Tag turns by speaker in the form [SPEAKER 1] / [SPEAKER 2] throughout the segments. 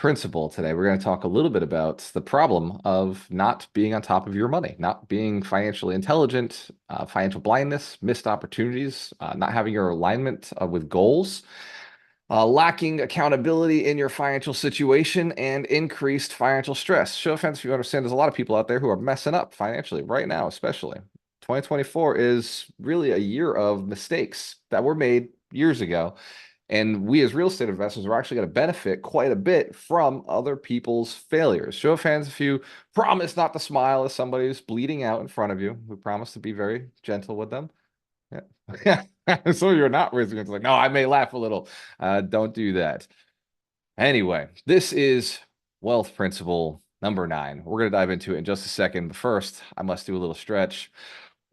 [SPEAKER 1] Principle today. We're going to talk a little bit about the problem of not being on top of your money, not being financially intelligent, financial blindness, missed opportunities, not having your alignment with goals, lacking accountability in your financial situation, and increased financial stress. Show of hands if you understand there's a lot of people out there who are messing up financially right now, especially. 2024 is really a year of mistakes that were made years ago. And we as real estate investors are actually going to benefit quite a bit from other people's failures. Show of hands if you promise not to smile as somebody is bleeding out in front of you. We promise to be very gentle with them. Yeah. So you're not raising it. It's like, no, I may laugh a little. Don't do that. Anyway, this is wealth principle number 9. We're going to dive into it in just a second. But first, I must do a little stretch.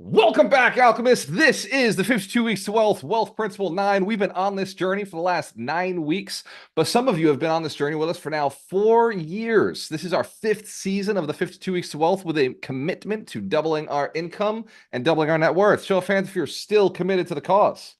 [SPEAKER 1] Welcome back, alchemists. This is the 52 Weeks to Wealth, Wealth Principle 9. We've been on this journey for the last 9 weeks, but some of you have been on this journey with us for now 4 years. This is our 5th season of the 52 Weeks to Wealth with a commitment to doubling our income and doubling our net worth. Show of hands if you're still committed to the cause.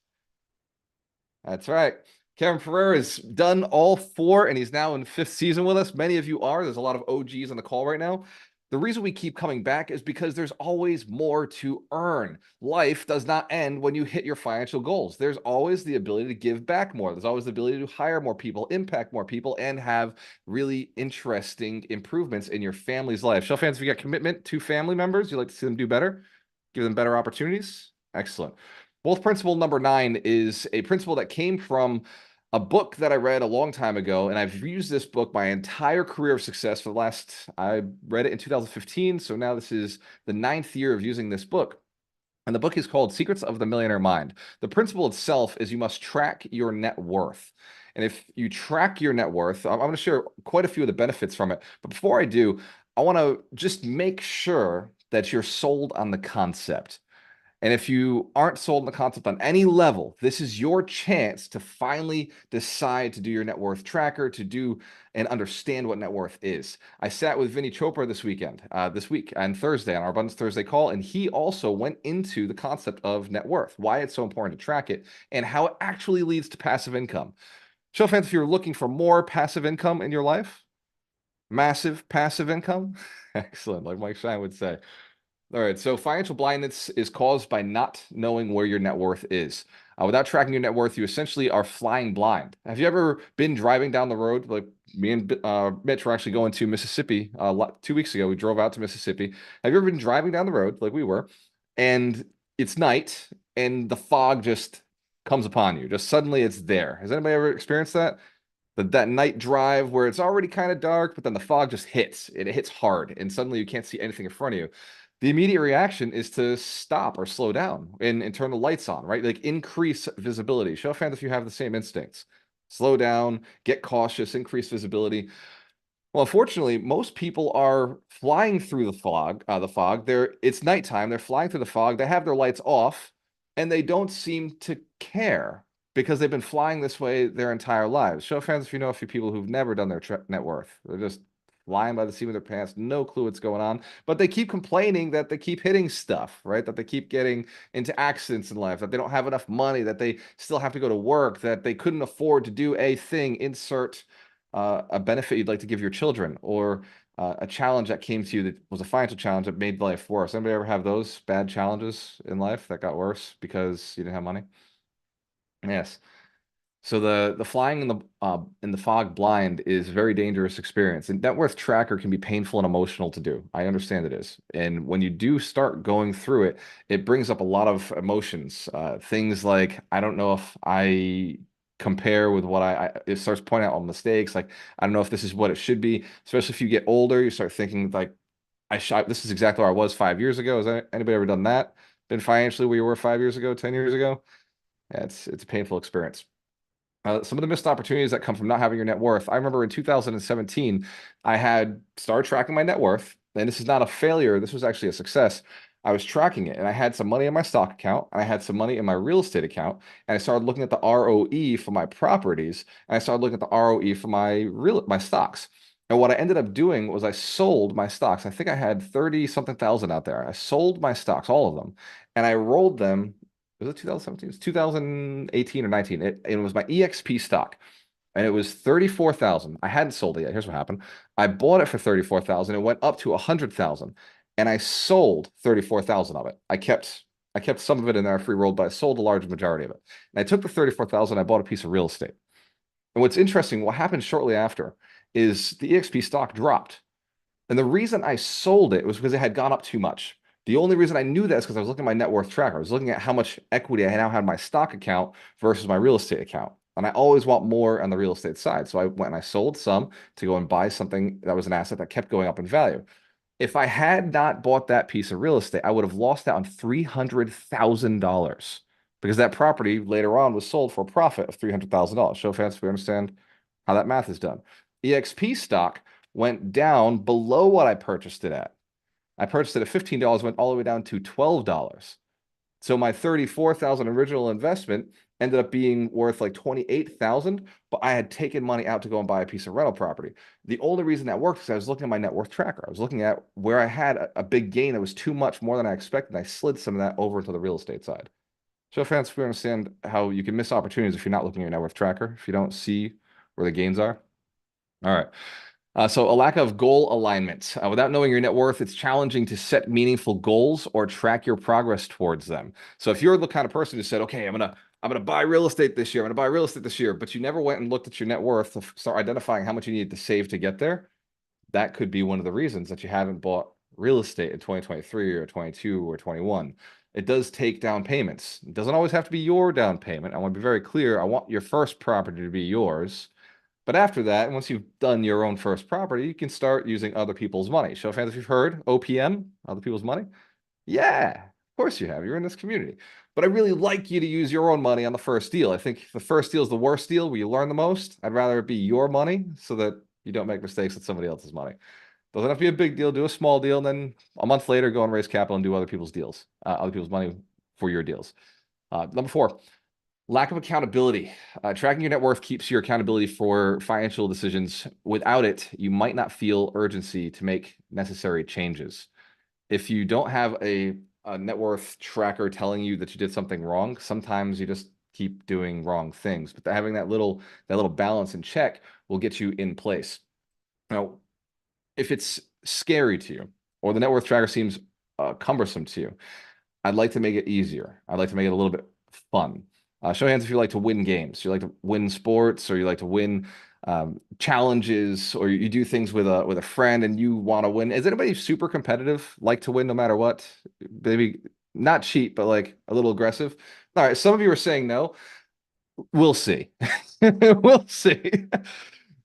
[SPEAKER 1] That's right. Kevin Ferrer has done all 4, and he's now in 5th season with us. Many of you are. There's a lot of OGs on the call right now. The reason we keep coming back is because there's always more to earn. Life does not end when you hit your financial goals. There's always the ability to give back more. There's always the ability to hire more people, impact more people, and have really interesting improvements in your family's life. Show of hands if you got commitment to family members, you'd like to see them do better, give them better opportunities. Excellent. Wealth principle number 9 is a principle that came from a book that I read a long time ago, and I've used this book my entire career of success for the last, I read it in 2015, so now this is the 9th year of using this book. And the book is called Secrets of the Millionaire Mind. The principle itself is you must track your net worth. And if you track your net worth, I'm going to share quite a few of the benefits from it. But before I do, I want to just make sure that you're sold on the concept. And if you aren't sold on the concept on any level, this is your chance to finally decide to do your net worth tracker, to do and understand what net worth is. I sat with Vinny Chopra this week on Thursday on our Abundance Thursday call, and he also went into the concept of net worth, why it's so important to track it, and how it actually leads to passive income. Show of hands if you're looking for more passive income in your life. Massive passive income. Excellent, like Mike Shine would say. All right, so financial blindness is caused by not knowing where your net worth is. Without tracking your net worth, you essentially are flying blind. Have you ever been driving down the road? Like me and Mitch were actually going to Mississippi 2 weeks ago. We drove out to Mississippi. Have you ever been driving down the road like we were, and it's night, and the fog just comes upon you? Just suddenly it's there. Has anybody ever experienced that? That night drive where it's already kind of dark, but then the fog just hits, and it hits hard, and suddenly you can't see anything in front of you. The immediate reaction is to stop or slow down and turn the lights on, right? Like increase visibility. Show of hands if you have the same instincts. Slow down, get cautious, increase visibility. Well, unfortunately, most people are flying through the fog. It's nighttime. They're flying through the fog. They have their lights off, and they don't seem to care because they've been flying this way their entire lives. Show of hands if you know a few people who've never done their net worth. They're just flying by the seat of their pants, no clue what's going on, but they keep complaining that they keep hitting stuff, right? That they keep getting into accidents in life, that they don't have enough money, that they still have to go to work, that they couldn't afford to do a thing. Insert a benefit you'd like to give your children, or a challenge that came to you that was a financial challenge that made life worse. Anybody ever have those bad challenges in life that got worse because you didn't have money? Yes. So the flying in the fog blind is a very dangerous experience, and net worth tracker can be painful and emotional to do. I understand it is, and when you do start going through it, it brings up a lot of emotions. Things like I don't know if I compare with what it starts pointing out all mistakes. Like I don't know if this is what it should be. Especially if you get older, you start thinking like this is exactly where I was 5 years ago. Has anybody ever done that? Been financially where you were 5 years ago, 10 years ago? Yeah, it's a painful experience. Some of the missed opportunities that come from not having your net worth. I remember in 2017, I had started tracking my net worth, and this is not a failure. This was actually a success. I was tracking it, and I had some money in my stock account, and I had some money in my real estate account, and I started looking at the ROE for my properties, and I started looking at the ROE for my stocks. And what I ended up doing was I sold my stocks. I think I had 30 something thousand out there. I sold my stocks, all of them, and I rolled them. Was it 2017? It was 2018 or 19. It was my EXP stock. and it was 34,000. I hadn't sold it yet. Here's what happened. I bought it for 34,000. It went up to 100,000, and I sold 34,000 of it. I kept some of it in there free rolled, but I sold a large majority of it. And I took the 34,000. I bought a piece of real estate. And what's interesting, what happened shortly after is the EXP stock dropped. And the reason I sold it was because it had gone up too much. The only reason I knew that is because I was looking at my net worth tracker. I was looking at how much equity I now had in my stock account versus my real estate account. And I always want more on the real estate side. So I went and I sold some to go and buy something that was an asset that kept going up in value. If I had not bought that piece of real estate, I would have lost out on $300,000 because that property later on was sold for a profit of $300,000. Show of hands if we understand how that math is done. EXP stock went down below what I purchased it at. I purchased it at $15, went all the way down to $12. So my 34,000 original investment ended up being worth like 28,000, but I had taken money out to go and buy a piece of rental property. The only reason that worked is I was looking at my net worth tracker. I was looking at where I had a big gain that was too much more than I expected. And I slid some of that over into the real estate side. So fans, we understand how you can miss opportunities if you're not looking at your net worth tracker, if you don't see where the gains are. All right. So a lack of goal alignment. Without knowing your net worth, it's challenging to set meaningful goals or track your progress towards them. So if you're the kind of person who said, okay, I'm gonna buy real estate this year, I'm gonna buy real estate this year, but you never went and looked at your net worth to start identifying how much you needed to save to get there, that could be one of the reasons that you haven't bought real estate in 2023 or 22 or 21. It does take down payments. It doesn't always have to be your down payment. I want to be very clear. I want your first property to be yours. But after that, once you've done your own first property, you can start using other people's money. Show of hands if you've heard OPM, other people's money. Yeah, of course you have. You're in this community. But I really like you to use your own money on the first deal. I think the first deal is the worst deal where you learn the most. I'd rather it be your money so that you don't make mistakes with somebody else's money. Doesn't have to be a big deal. Do a small deal, and then a month later, go and raise capital and do other people's deals, other people's money for your deals. Number 4, lack of accountability. Tracking your net worth keeps your accountability for financial decisions. Without it, you might not feel urgency to make necessary changes. If you don't have a net worth tracker telling you that you did something wrong, sometimes you just keep doing wrong things. But having that little balance and check will get you in place. Now, if it's scary to you or the net worth tracker seems cumbersome to you, I'd like to make it easier. I'd like to make it a little bit fun. Show hands if you like to win games. You like to win sports, or you like to win challenges, or you do things with a friend and you want to win. Is anybody super competitive, like to win no matter what? Maybe not cheat, but like a little aggressive. All right, some of you are saying no. We'll see. We'll see.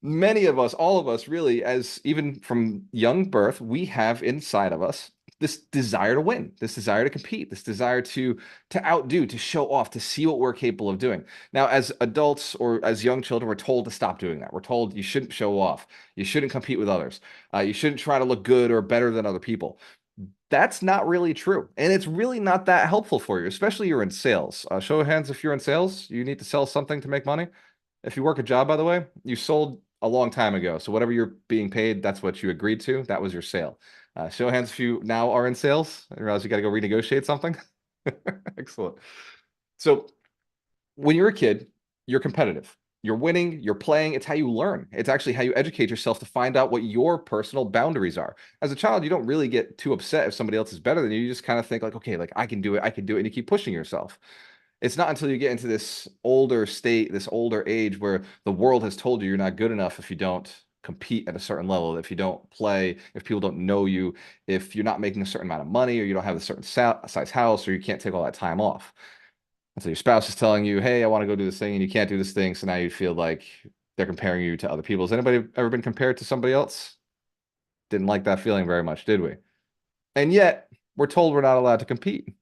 [SPEAKER 1] Many of us, all of us, really, as even from young birth, we have inside of us this desire to win, this desire to compete, this desire to outdo, to show off, to see what we're capable of doing. Now, as adults or as young children, we're told to stop doing that. We're told you shouldn't show off, you shouldn't compete with others, you shouldn't try to look good or better than other people. That's not really true, and it's really not that helpful for you, especially you're in sales. Show of hands if you're in sales, you need to sell something to make money. If you work a job, by the way, you sold a long time ago. So whatever you're being paid, that's what you agreed to. That was your sale. Show of hands if you now are in sales. I realize you got to go renegotiate something. Excellent. So when you're a kid, you're competitive. You're winning, you're playing. It's how you learn. It's actually how you educate yourself to find out what your personal boundaries are. As a child, you don't really get too upset if somebody else is better than you. You just kind of think like, okay, like I can do it, I can do it, and you keep pushing yourself. It's not until you get into this older state, this older age where the world has told you you're not good enough if you don't compete at a certain level, if you don't play, if people don't know you, if you're not making a certain amount of money, or you don't have a certain size house, or you can't take all that time off. And so your spouse is telling you, hey, I want to go do this thing, and you can't do this thing. So now you feel like they're comparing you to other people. Has anybody ever been compared to somebody else? Didn't like that feeling very much, did we? And yet we're told we're not allowed to compete.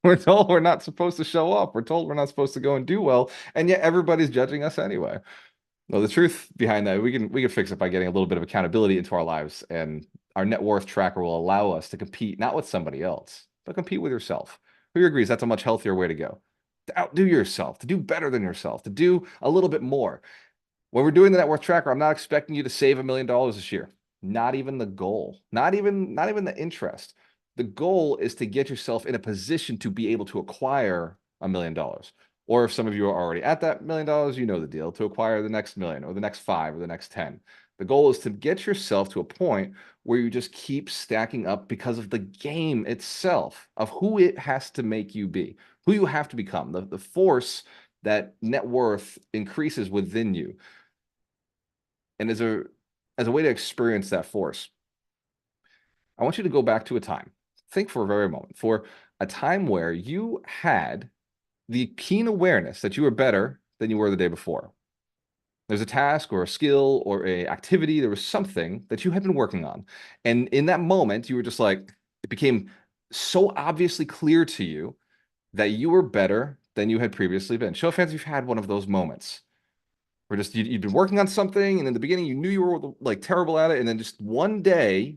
[SPEAKER 1] We're told we're not supposed to show up. We're told we're not supposed to go and do well, and yet everybody's judging us anyway. Well, the truth behind that, we can fix it by getting a little bit of accountability into our lives, and our net worth tracker will allow us to compete not with somebody else, but compete with yourself. Who agrees that's a much healthier way to go? To outdo yourself, to do better than yourself, to do a little bit more. When we're doing the net worth tracker, I'm not expecting you to save $1 million this year. Not even the goal. Not even the interest. The goal is to get yourself in a position to be able to acquire $1 million Or if some of you are already at that $1 million, you know the deal, to acquire the next million or the next five or the next 10. The goal is to get yourself to a point where you just keep stacking up because of the game itself, of who it has to make you be, who you have to become, the force that net worth increases within you. And as a way to experience that force, I want you to go back to a time. Think for a very moment, for a time where you had the keen awareness that you were better than you were the day before. There's a task or a skill or a activity, there was something that you had been working on. And in that moment, you were just like, it became so obviously clear to you that you were better than you had previously been. Show of hands if you've had one of those moments where just you'd been working on something, and in the beginning you knew you were like terrible at it, and then just one day,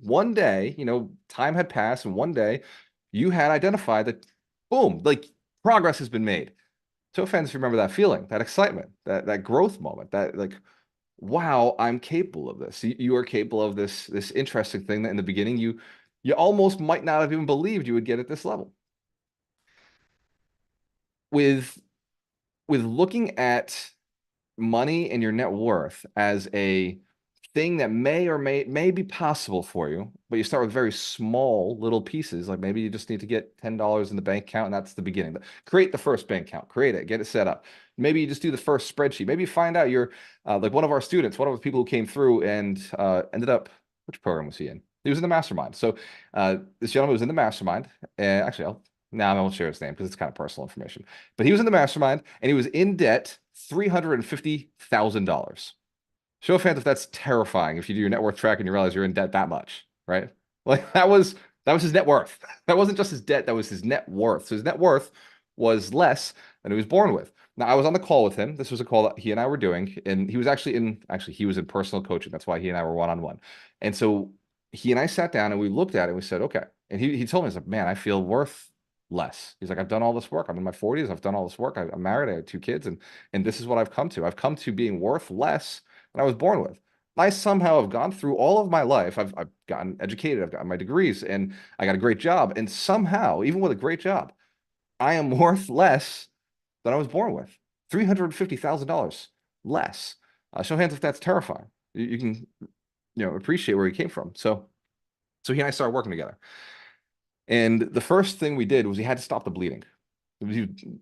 [SPEAKER 1] time had passed, and one day you had identified that, boom, like progress has been made. So fans remember that feeling, that excitement, that growth moment, that like, wow, I'm capable of this. You are capable of this interesting thing that in the beginning you almost might not have even believed you would get at this level. With looking at money and your net worth as a thing that may or may be possible for you, but you start with very small little pieces. Like maybe you just need to get $10 in the bank account, and that's the beginning. Create the first bank account, create it, get it set up. Maybe you just do the first spreadsheet. Maybe you find out you're like one of our students, one of the people who came through and ended up, which program was he in? He was in the mastermind. So this gentleman was in the mastermind. And actually, I won't share his name because it's kind of personal information. But he was in the mastermind and he was in debt $350,000. Show of hands if that's terrifying. If you do your net worth track and you realize you're in debt that much, right? Like that was his net worth. That wasn't just his debt, that was his net worth. So his net worth was less than he was born with. Now I was on the call with him. This was a call that he and I were doing, and he was he was in personal coaching. That's why he and I were one-on-one. And so he and I sat down and we looked at it and we said, okay. And he told me, he's like, man, I feel worth less. He's like, I've done all this work. I'm in my 40s. I've done all this work. I'm married. I have two kids, and this is what I've come to. I've come to being worth less than I was born with. I somehow have gone through all of my life. I've gotten educated. I've gotten my degrees, and I got a great job. And somehow, even with a great job, I am worth less than I was born with. $350,000 less. Show hands if that's terrifying. You can, appreciate where he came from. So he and I started working together. And the first thing we did was we had to stop the bleeding.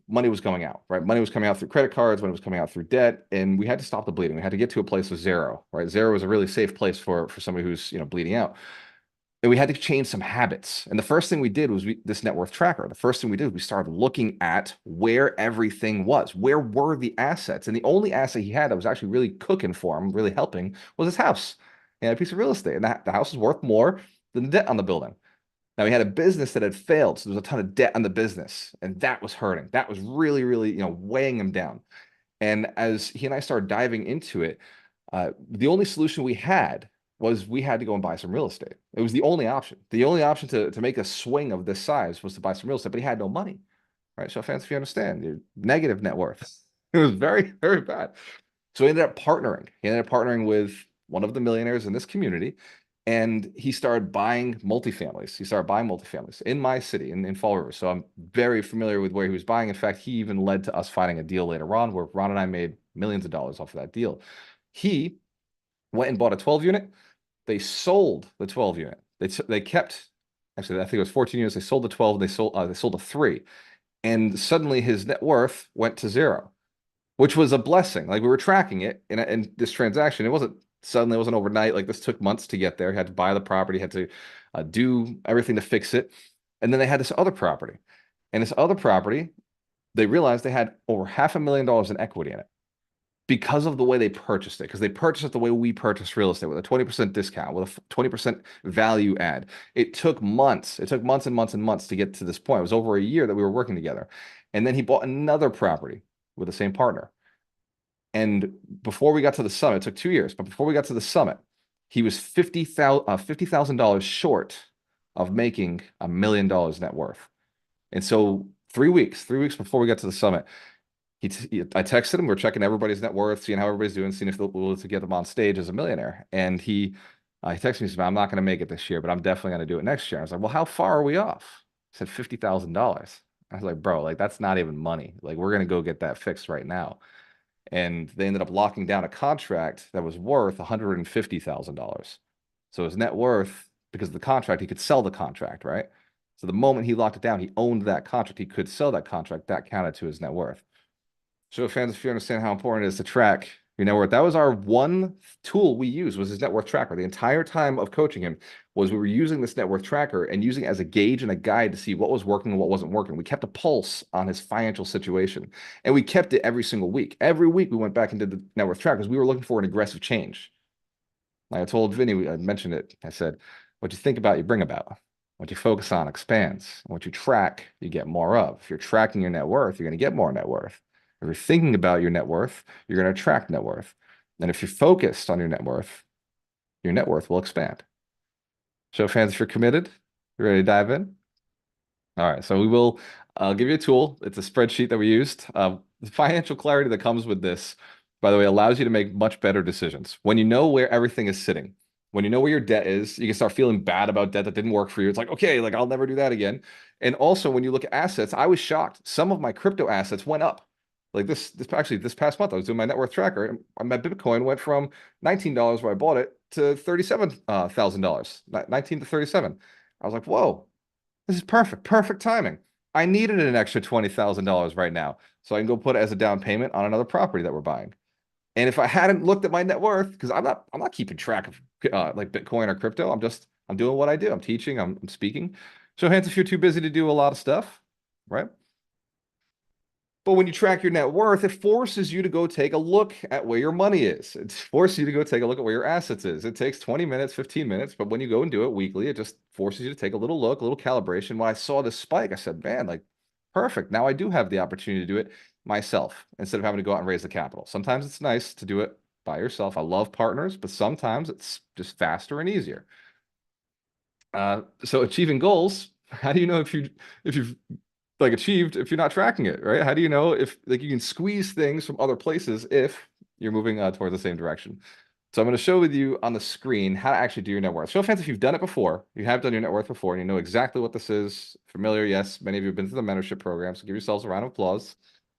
[SPEAKER 1] Money was coming out, right? Money was coming out through credit cards, money was coming out through debt, and we had to stop the bleeding. We had to get to a place of zero, right? Zero was a really safe place for somebody who's, bleeding out. And we had to change some habits. And the first thing we did was this net worth tracker. The first thing we did, we started looking at where everything was. Where were the assets? And the only asset he had that was actually really cooking for him, really helping, was his house. He had a piece of real estate, and the house was worth more than the debt on the building. Now he had a business that had failed, so there was a ton of debt on the business, and that was hurting. That was really, really, weighing him down. And as he and I started diving into it, the only solution we had was we had to go and buy some real estate. It was the only option. The only option to make a swing of this size was to buy some real estate, but he had no money, right? So fans, if you understand, negative net worth. It was very, very bad. So he ended up partnering. He ended up partnering with one of the millionaires in this community, and he started buying multifamilies. He started buying multifamilies in my city, in Fall River. So I'm very familiar with where he was buying. In fact, he even led to us finding a deal later on where Ron and I made millions of dollars off of that deal. He went and bought a 12 unit. They sold the 12 unit. They kept, actually, I think it was 14 units. They sold the 12. They sold a 3. And suddenly his net worth went to zero, which was a blessing. Like we were tracking it in this transaction. It wasn't overnight. Like this took months to get there. He had to buy the property, had to do everything to fix it. And then they had this other property. And this other property, they realized they had over $500,000 in equity in it because of the way they purchased it. Because they purchased it the way we purchase real estate, with a 20% discount, with a 20% value add. It took months. It took months and months and months to get to this point. It was over a year that we were working together. And then he bought another property with the same partner. And before we got to the summit, it took 2 years, but before we got to the summit, he was $50,000 short of making $1 million net worth. And so 3 weeks before we got to the summit, I texted him. We're checking everybody's net worth, seeing how everybody's doing, seeing if they'll be able to get them on stage as a millionaire. And he texted me, he said, I'm not going to make it this year, but I'm definitely going to do it next year. I was like, well, how far are we off? He said $50,000. I was like, bro, like that's not even money. Like we're gonna go get that fixed right now. And they ended up locking down a contract that was worth $150,000. So his net worth, because of the contract, he could sell the contract, right? So the moment he locked it down, he owned that contract. He could sell that contract. That counted to his net worth. So fans, if you understand how important it is to track your net worth, that was our one tool we used was his net worth tracker. The entire time of coaching him was we were using this net worth tracker and using it as a gauge and a guide to see what was working and what wasn't working. We kept a pulse on his financial situation, and we kept it every single week. Every week we went back and did the net worth tracker because we were looking for an aggressive change. Like I told Vinny, I mentioned it. I said, what you think about, you bring about. What you focus on expands. What you track, you get more of. If you're tracking your net worth, you're going to get more net worth. If you're thinking about your net worth, you're going to attract net worth. And if you're focused on your net worth will expand. Show fans, if you're committed, you ready to dive in? All right, so we will give you a tool. It's a spreadsheet that we used. The financial clarity that comes with this, by the way, allows you to make much better decisions. When you know where everything is sitting, when you know where your debt is, you can start feeling bad about debt that didn't work for you. It's like, okay, like I'll never do that again. And also, when you look at assets, I was shocked. Some of my crypto assets went up. Like this past month, I was doing my net worth tracker, and my Bitcoin went from $19 where I bought it to $37,000, 19 to 37. I was like, whoa. This is perfect, perfect timing. I needed an extra $20,000 right now, so I can go put it as a down payment on another property that we're buying. And if I hadn't looked at my net worth, because I'm not keeping track of like Bitcoin or crypto. I'm doing what I do. I'm teaching. I'm speaking. Show hands if you're too busy to do a lot of stuff, right? But when you track your net worth, it forces you to go take a look at where your money is. It forces you to go take a look at where your assets is. It takes 20 minutes, 15 minutes, but when you go and do it weekly, it just forces you to take a little look, a little calibration. When I saw this spike, I said, man, like perfect. Now I do have the opportunity to do it myself instead of having to go out and raise the capital. Sometimes it's nice to do it by yourself. I love partners, but sometimes it's just faster and easier. So achieving goals, how do you know if you've like achieved if you're not tracking it, right? How do you know if like you can squeeze things from other places if you're moving towards the same direction? So I'm going to show with you on the screen how to actually do your net worth. Show of hands if you've done it before. You have done your net worth before, and you know exactly what this is. Familiar, yes. Many of you have been through the mentorship program, so give yourselves a round of applause.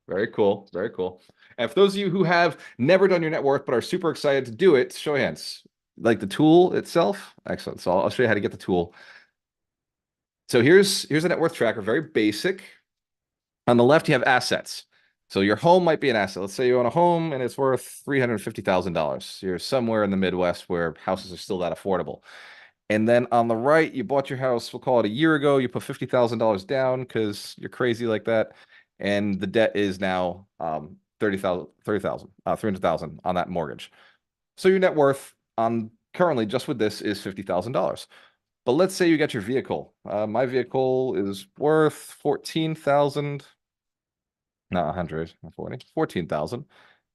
[SPEAKER 1] Very cool, very cool. And for those of you who have never done your net worth but are super excited to do it, show of hands. Like the tool itself, excellent. So I'll show you how to get the tool. So here's a net worth tracker, very basic. On the left, you have assets. So your home might be an asset. Let's say you own a home and it's worth $350,000. You're somewhere in the Midwest where houses are still that affordable. And then on the right, you bought your house, we'll call it a year ago. You put $50,000 down because you're crazy like that. And the debt is now 300,000 on that mortgage. So your net worth on currently just with this is $50,000. But let's say you get your vehicle. My vehicle is worth 14,000, not 140, 14,000.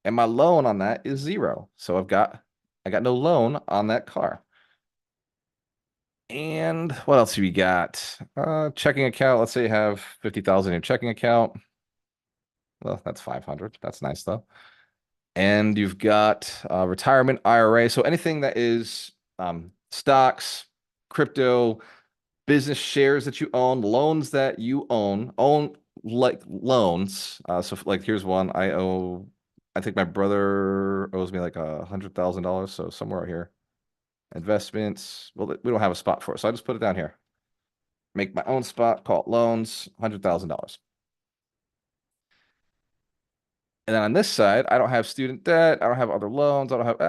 [SPEAKER 1] And my loan on that is zero. So I got no loan on that car. And what else have you got? Checking account. Let's say you have 50,000 in your checking account. Well, that's 500. That's nice though. And you've got retirement IRA. So anything that is stocks, crypto, business shares that you own, loans that you own like loans. So like here's one. I think my brother owes me like $100,000. So somewhere out here. Investments. Well, we don't have a spot for it. So I just put it down here. Make my own spot, call it loans, $100,000. And then on this side, I don't have student debt. I don't have other loans. I don't have,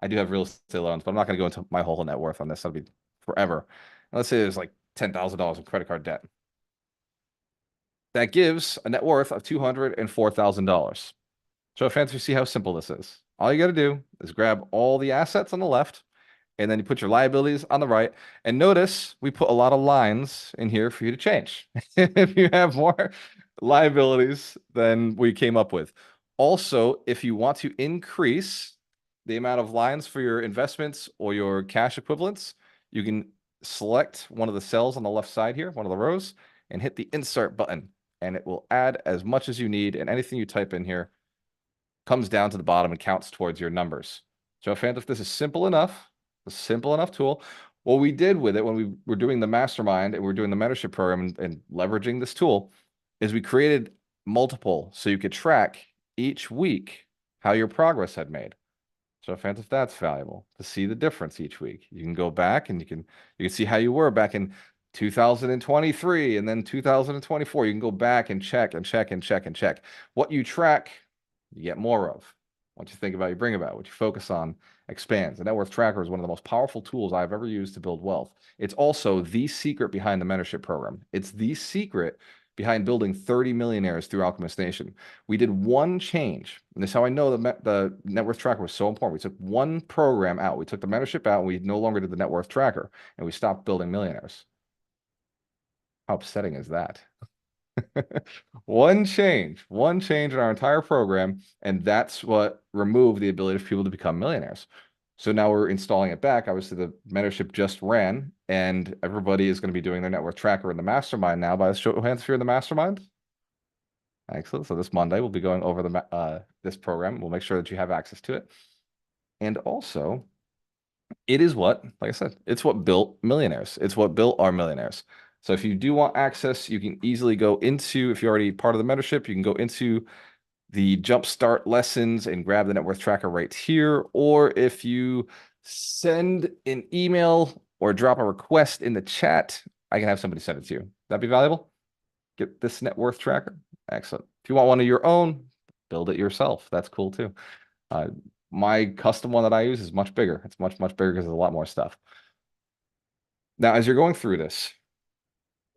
[SPEAKER 1] I do have real estate loans, but I'm not going to go into my whole net worth on this. That'll be forever. And let's say there's like $10,000 in credit card debt. That gives a net worth of $204,000. So fancy, see how simple this is. All you got to do is grab all the assets on the left, and then you put your liabilities on the right. And notice we put a lot of lines in here for you to change. If you have more liabilities than we came up with. Also, if you want to increase the amount of lines for your investments or your cash equivalents, you can select one of the cells on the left side here, one of the rows, and hit the insert button. And it will add as much as you need. And anything you type in here comes down to the bottom and counts towards your numbers. So, fans, if this is simple enough, a simple enough tool, What we did with it when we were doing the mastermind and we are doing the mentorship program and leveraging this tool is we created multiple so you could track each week how your progress had made. So if that's valuable to see the difference each week. You can go back and you can see how you were back in 2023 and then 2024. You can go back and check and check and check and check. What you track, you get more of. What you think about, you bring about. What you focus on expands. The net worth tracker is one of the most powerful tools I've ever used to build wealth. It's also the secret behind the mentorship program. It's the secret behind building 30 millionaires through Alchemist Nation. We did one change, and this is how I know the net worth tracker was so important. We took one program out. We took the mentorship out, and we no longer did the net worth tracker, and we stopped building millionaires. How upsetting is that? One change in our entire program, and that's what removed the ability of people to become millionaires. So now we're installing it back. Obviously, the mentorship just ran, and everybody is going to be doing their net worth tracker in the mastermind now. By the show of hands, if you're in the mastermind. Excellent. So this Monday, we'll be going over this program. We'll make sure that you have access to it. And also, it is what, like I said, it's what built millionaires. It's what built our millionaires. So if you do want access, you can easily go into, if you're already part of the mentorship, you can go into the Jumpstart lessons and grab the net worth tracker right here. Or if you send an email or drop a request in the chat, I can have somebody send it to you. That'd be valuable. Get this net worth tracker. Excellent. If you want one of your own, build it yourself. That's cool too. My custom one that I use is much bigger. It's much, much bigger because there's a lot more stuff. Now, as you're going through this,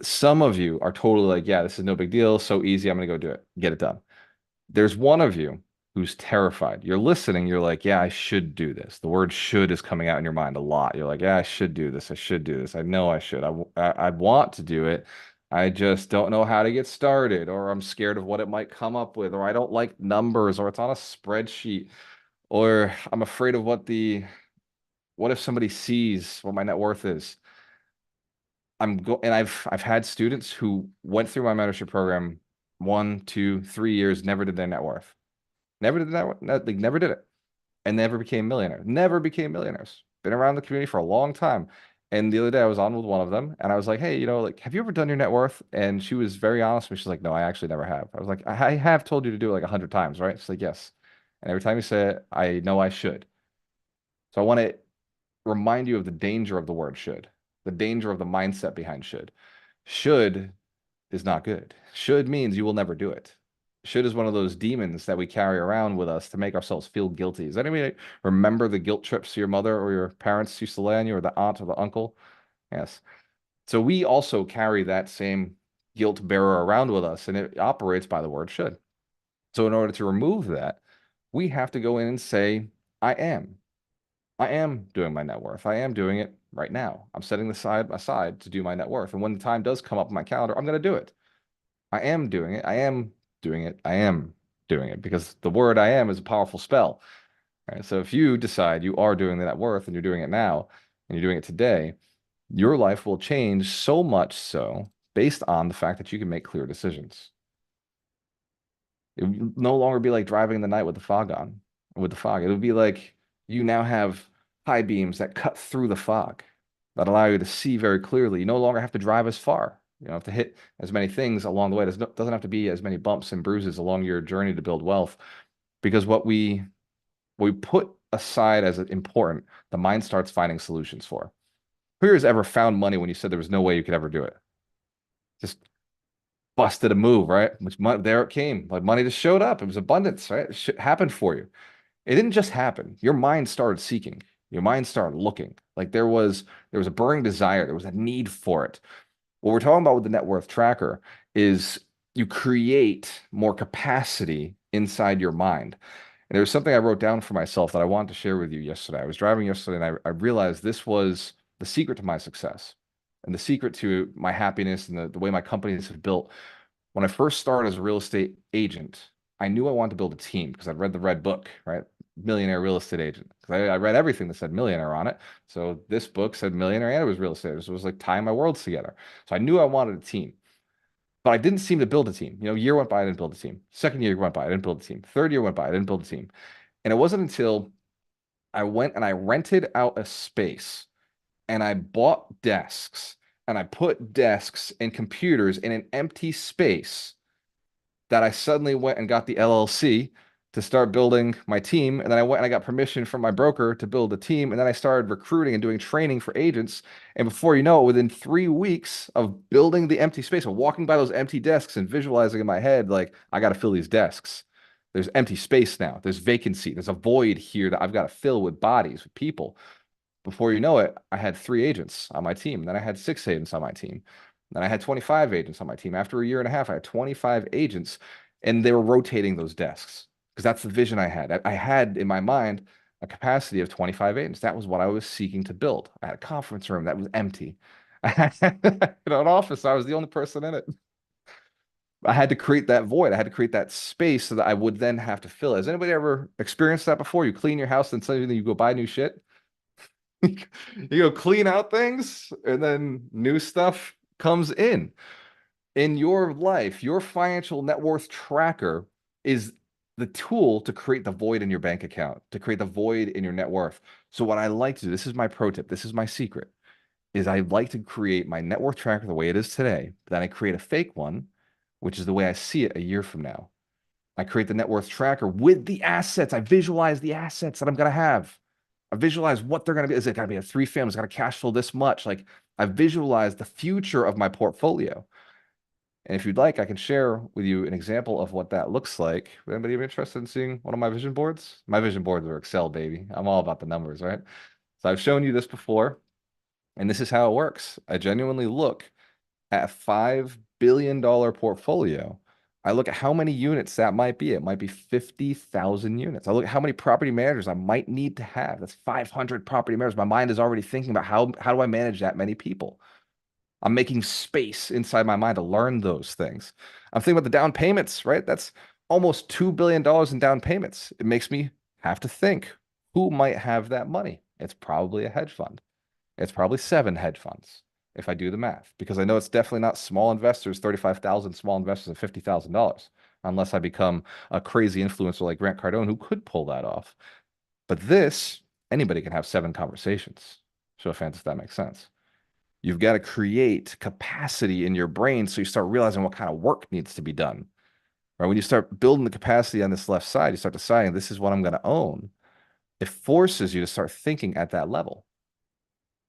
[SPEAKER 1] some of you are totally like, yeah, this is no big deal. So easy. I'm going to go do it. Get it done. There's one of you who's terrified. You're listening. You're like, yeah, I should do this. The word should is coming out in your mind a lot. You're like, yeah, I should do this. I should do this. I know I should. I want to do it. I just don't know how to get started, or I'm scared of what it might come up with, or I don't like numbers, or it's on a spreadsheet, or I'm afraid of what if somebody sees what my net worth is. And I've had students who went through my mentorship program 1, 2, 3 years, never did their net worth. Never did that. Like never did it. And never became millionaires. Never became millionaires. Been around the community for a long time. And the other day I was on with one of them and I was like, hey, like, have you ever done your net worth? And she was very honest with me. She's like, no, I actually never have. I was like, I have told you to do it like 100 times, right? She's like, yes. And every time you say it, I know I should. So I want to remind you of the danger of the word should, the danger of the mindset behind should. Should is not good. Should means you will never do it. Should is one of those demons that we carry around with us to make ourselves feel guilty. Does anybody remember the guilt trips your mother or your parents used to lay on you, or the aunt or the uncle? Yes. So we also carry that same guilt bearer around with us, and it operates by the word should. So in order to remove that, we have to go in and say, I am. I am doing my net worth. I am doing it right now. I'm setting aside to do my net worth. And when the time does come up on my calendar, I'm going to do it. I am doing it. I am doing it. I am doing it, because the word I am is a powerful spell. Right? So if you decide you are doing the net worth and you're doing it now and you're doing it today, your life will change so much so based on the fact that you can make clear decisions. It would no longer be like driving in the night with the fog on, with the fog. It would be like you now have high beams that cut through the fog that allow you to see very clearly. You no longer have to drive as far. You don't have to hit as many things along the way. Doesn't have to be as many bumps and bruises along your journey to build wealth, because what we put aside as important, the mind starts finding solutions for. Who here has ever found money when you said there was no way you could ever do it? Just busted a move, right? There it came. Like money just showed up. It was abundance, right? It happened for you. It didn't just happen. Your mind started seeking. Your mind started looking. Like there was a burning desire. There was a need for it. What we're talking about with the net worth tracker is you create more capacity inside your mind. And there was something I wrote down for myself that I wanted to share with you yesterday. I was driving yesterday and I realized this was the secret to my success and the secret to my happiness and the way my companies have built. When I first started as a real estate agent, I knew I wanted to build a team because I'd read the red book, right? Millionaire real estate agent. Because I read everything that said millionaire on it. So this book said millionaire and it was real estate. So it was like tying my worlds together. So I knew I wanted a team, but I didn't seem to build a team. Year went by, I didn't build a team. Second year went by, I didn't build a team. Third year went by, I didn't build a team. And it wasn't until I went and I rented out a space and I bought desks and I put desks and computers in an empty space that I suddenly went and got the LLC to start building my team. And then I went and I got permission from my broker to build a team. And then I started recruiting and doing training for agents. And before you know it, within 3 weeks of building the empty space, of walking by those empty desks and visualizing in my head, like, I got to fill these desks. There's empty space now. There's vacancy. There's a void here that I've got to fill with bodies, with people. Before you know it, I had 3 agents on my team. Then I had 6 agents on my team. Then I had 25 agents on my team. After a year and a half, I had 25 agents, and they were rotating those desks because that's the vision I had. I had in my mind a capacity of 25 agents. That was what I was seeking to build. I had a conference room that was empty. I had an office. I was the only person in it. I had to create that void. I had to create that space so that I would then have to fill it. Has anybody ever experienced that before? You clean your house and suddenly you go buy new shit. You go clean out things and then new stuff comes in your life. Your financial net worth tracker is the tool to create the void in your bank account, to create the void in your net worth. So what I like to do, this is my pro tip, this is my secret, is I like to create my net worth tracker the way it is today, but then I create a fake one, which is the way I see it a year from now. I create the net worth tracker with the assets. I visualize the assets that I'm going to have. I visualize what they're going to be. Is it going to be a 3 family? It's got to cash flow this much. Like, I visualize the future of my portfolio. And if you'd like, I can share with you an example of what that looks like. Would anybody be interested in seeing one of my vision boards? My vision boards are Excel, baby. I'm all about the numbers, right? So I've shown you this before, and this is how it works. I genuinely look at a $5 billion portfolio. I look at how many units that might be. It might be 50,000 units. I look at how many property managers I might need to have. That's 500 property managers. My mind is already thinking about how do I manage that many people? I'm making space inside my mind to learn those things. I'm thinking about the down payments, right? That's almost $2 billion in down payments. It makes me have to think, who might have that money? It's probably a hedge fund. It's probably 7 hedge funds if I do the math, because I know it's definitely not small investors, 35,000 small investors and $50,000, unless I become a crazy influencer like Grant Cardone, who could pull that off. But this, anybody can have 7 conversations. Show of hands if that makes sense. You've got to create capacity in your brain so you start realizing what kind of work needs to be done. Right? When you start building the capacity on this left side, you start deciding this is what I'm going to own. It forces you to start thinking at that level.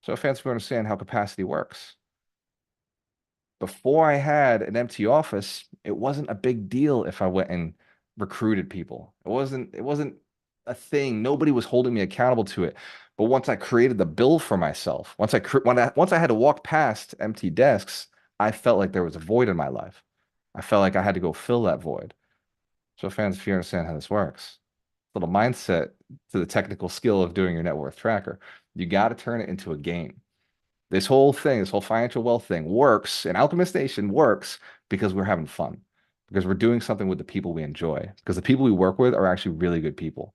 [SPEAKER 1] So fans will understand how capacity works. Before I had an empty office, it wasn't a big deal if I went and recruited people. It wasn't a thing. Nobody was holding me accountable to it. But once I created the bill for myself, once I had to walk past empty desks, I felt like there was a void in my life. I felt like I had to go fill that void. So fans, if you understand how this works, little mindset to the technical skill of doing your net worth tracker, you got to turn it into a game. This whole thing, this whole financial wealth thing works, and Alchemist Nation works because we're having fun, because we're doing something with the people we enjoy, because the people we work with are actually really good people,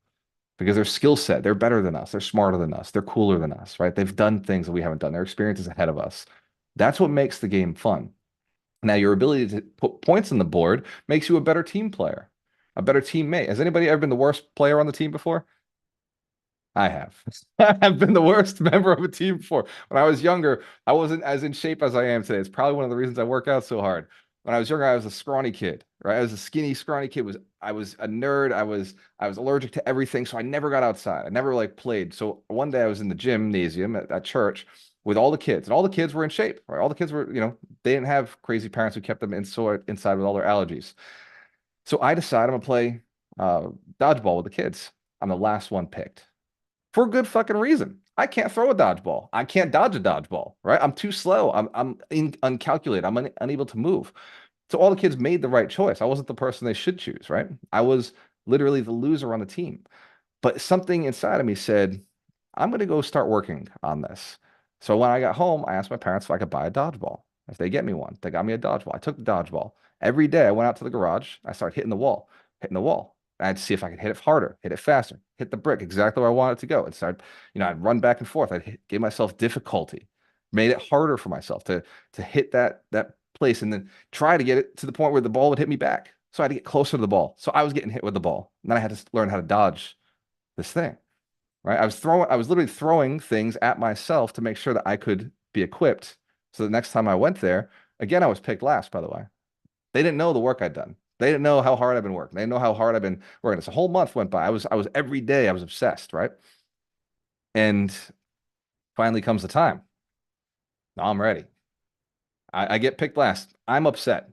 [SPEAKER 1] because their skill set, they're better than us, they're smarter than us, they're cooler than us, right? They've done things that we haven't done, their experience is ahead of us. That's what makes the game fun. Now, your ability to put points on the board makes you a better team player, a better teammate. Has anybody ever been the worst player on the team before? I have. I've been the worst member of a team before. When I was younger, I wasn't as in shape as I am today. It's probably one of the reasons I work out so hard. When I was younger, I was a scrawny kid, right? I was a skinny, scrawny kid. I was a nerd. I was allergic to everything, so I never got outside. I never like played. So one day I was in the gymnasium at church with all the kids, and all the kids were in shape, right? All the kids were, they didn't have crazy parents who kept them inside with all their allergies. So I decided I'm gonna play dodgeball with the kids. I'm the last one picked for a good fucking reason. I can't throw a dodgeball. I can't dodge a dodgeball, right? I'm too slow. I'm uncalculated. I'm unable to move. So all the kids made the right choice. I wasn't the person they should choose, right? I was literally the loser on the team. But something inside of me said, I'm going to go start working on this. So when I got home, I asked my parents if I could buy a dodgeball. If they get me one, they got me a dodgeball. I took the dodgeball. Every day I went out to the garage. I started hitting the wall, hitting the wall. I had to see if I could hit it harder, hit it faster, hit the brick exactly where I wanted it to go. And started, I'd run back and forth. Give myself difficulty, made it harder for myself to hit that place and then try to get it to the point where the ball would hit me back. So I had to get closer to the ball. So I was getting hit with the ball. And then I had to learn how to dodge this thing. right? I was literally throwing things at myself to make sure that I could be equipped. So the next time I went there, again, I was picked last, by the way. They didn't know the work I'd done. They didn't know how hard I've been working. They didn't know how hard I've been working. This a whole month went by. I was every day, I was obsessed, right? And finally comes the time. Now I'm ready. I get picked last. I'm upset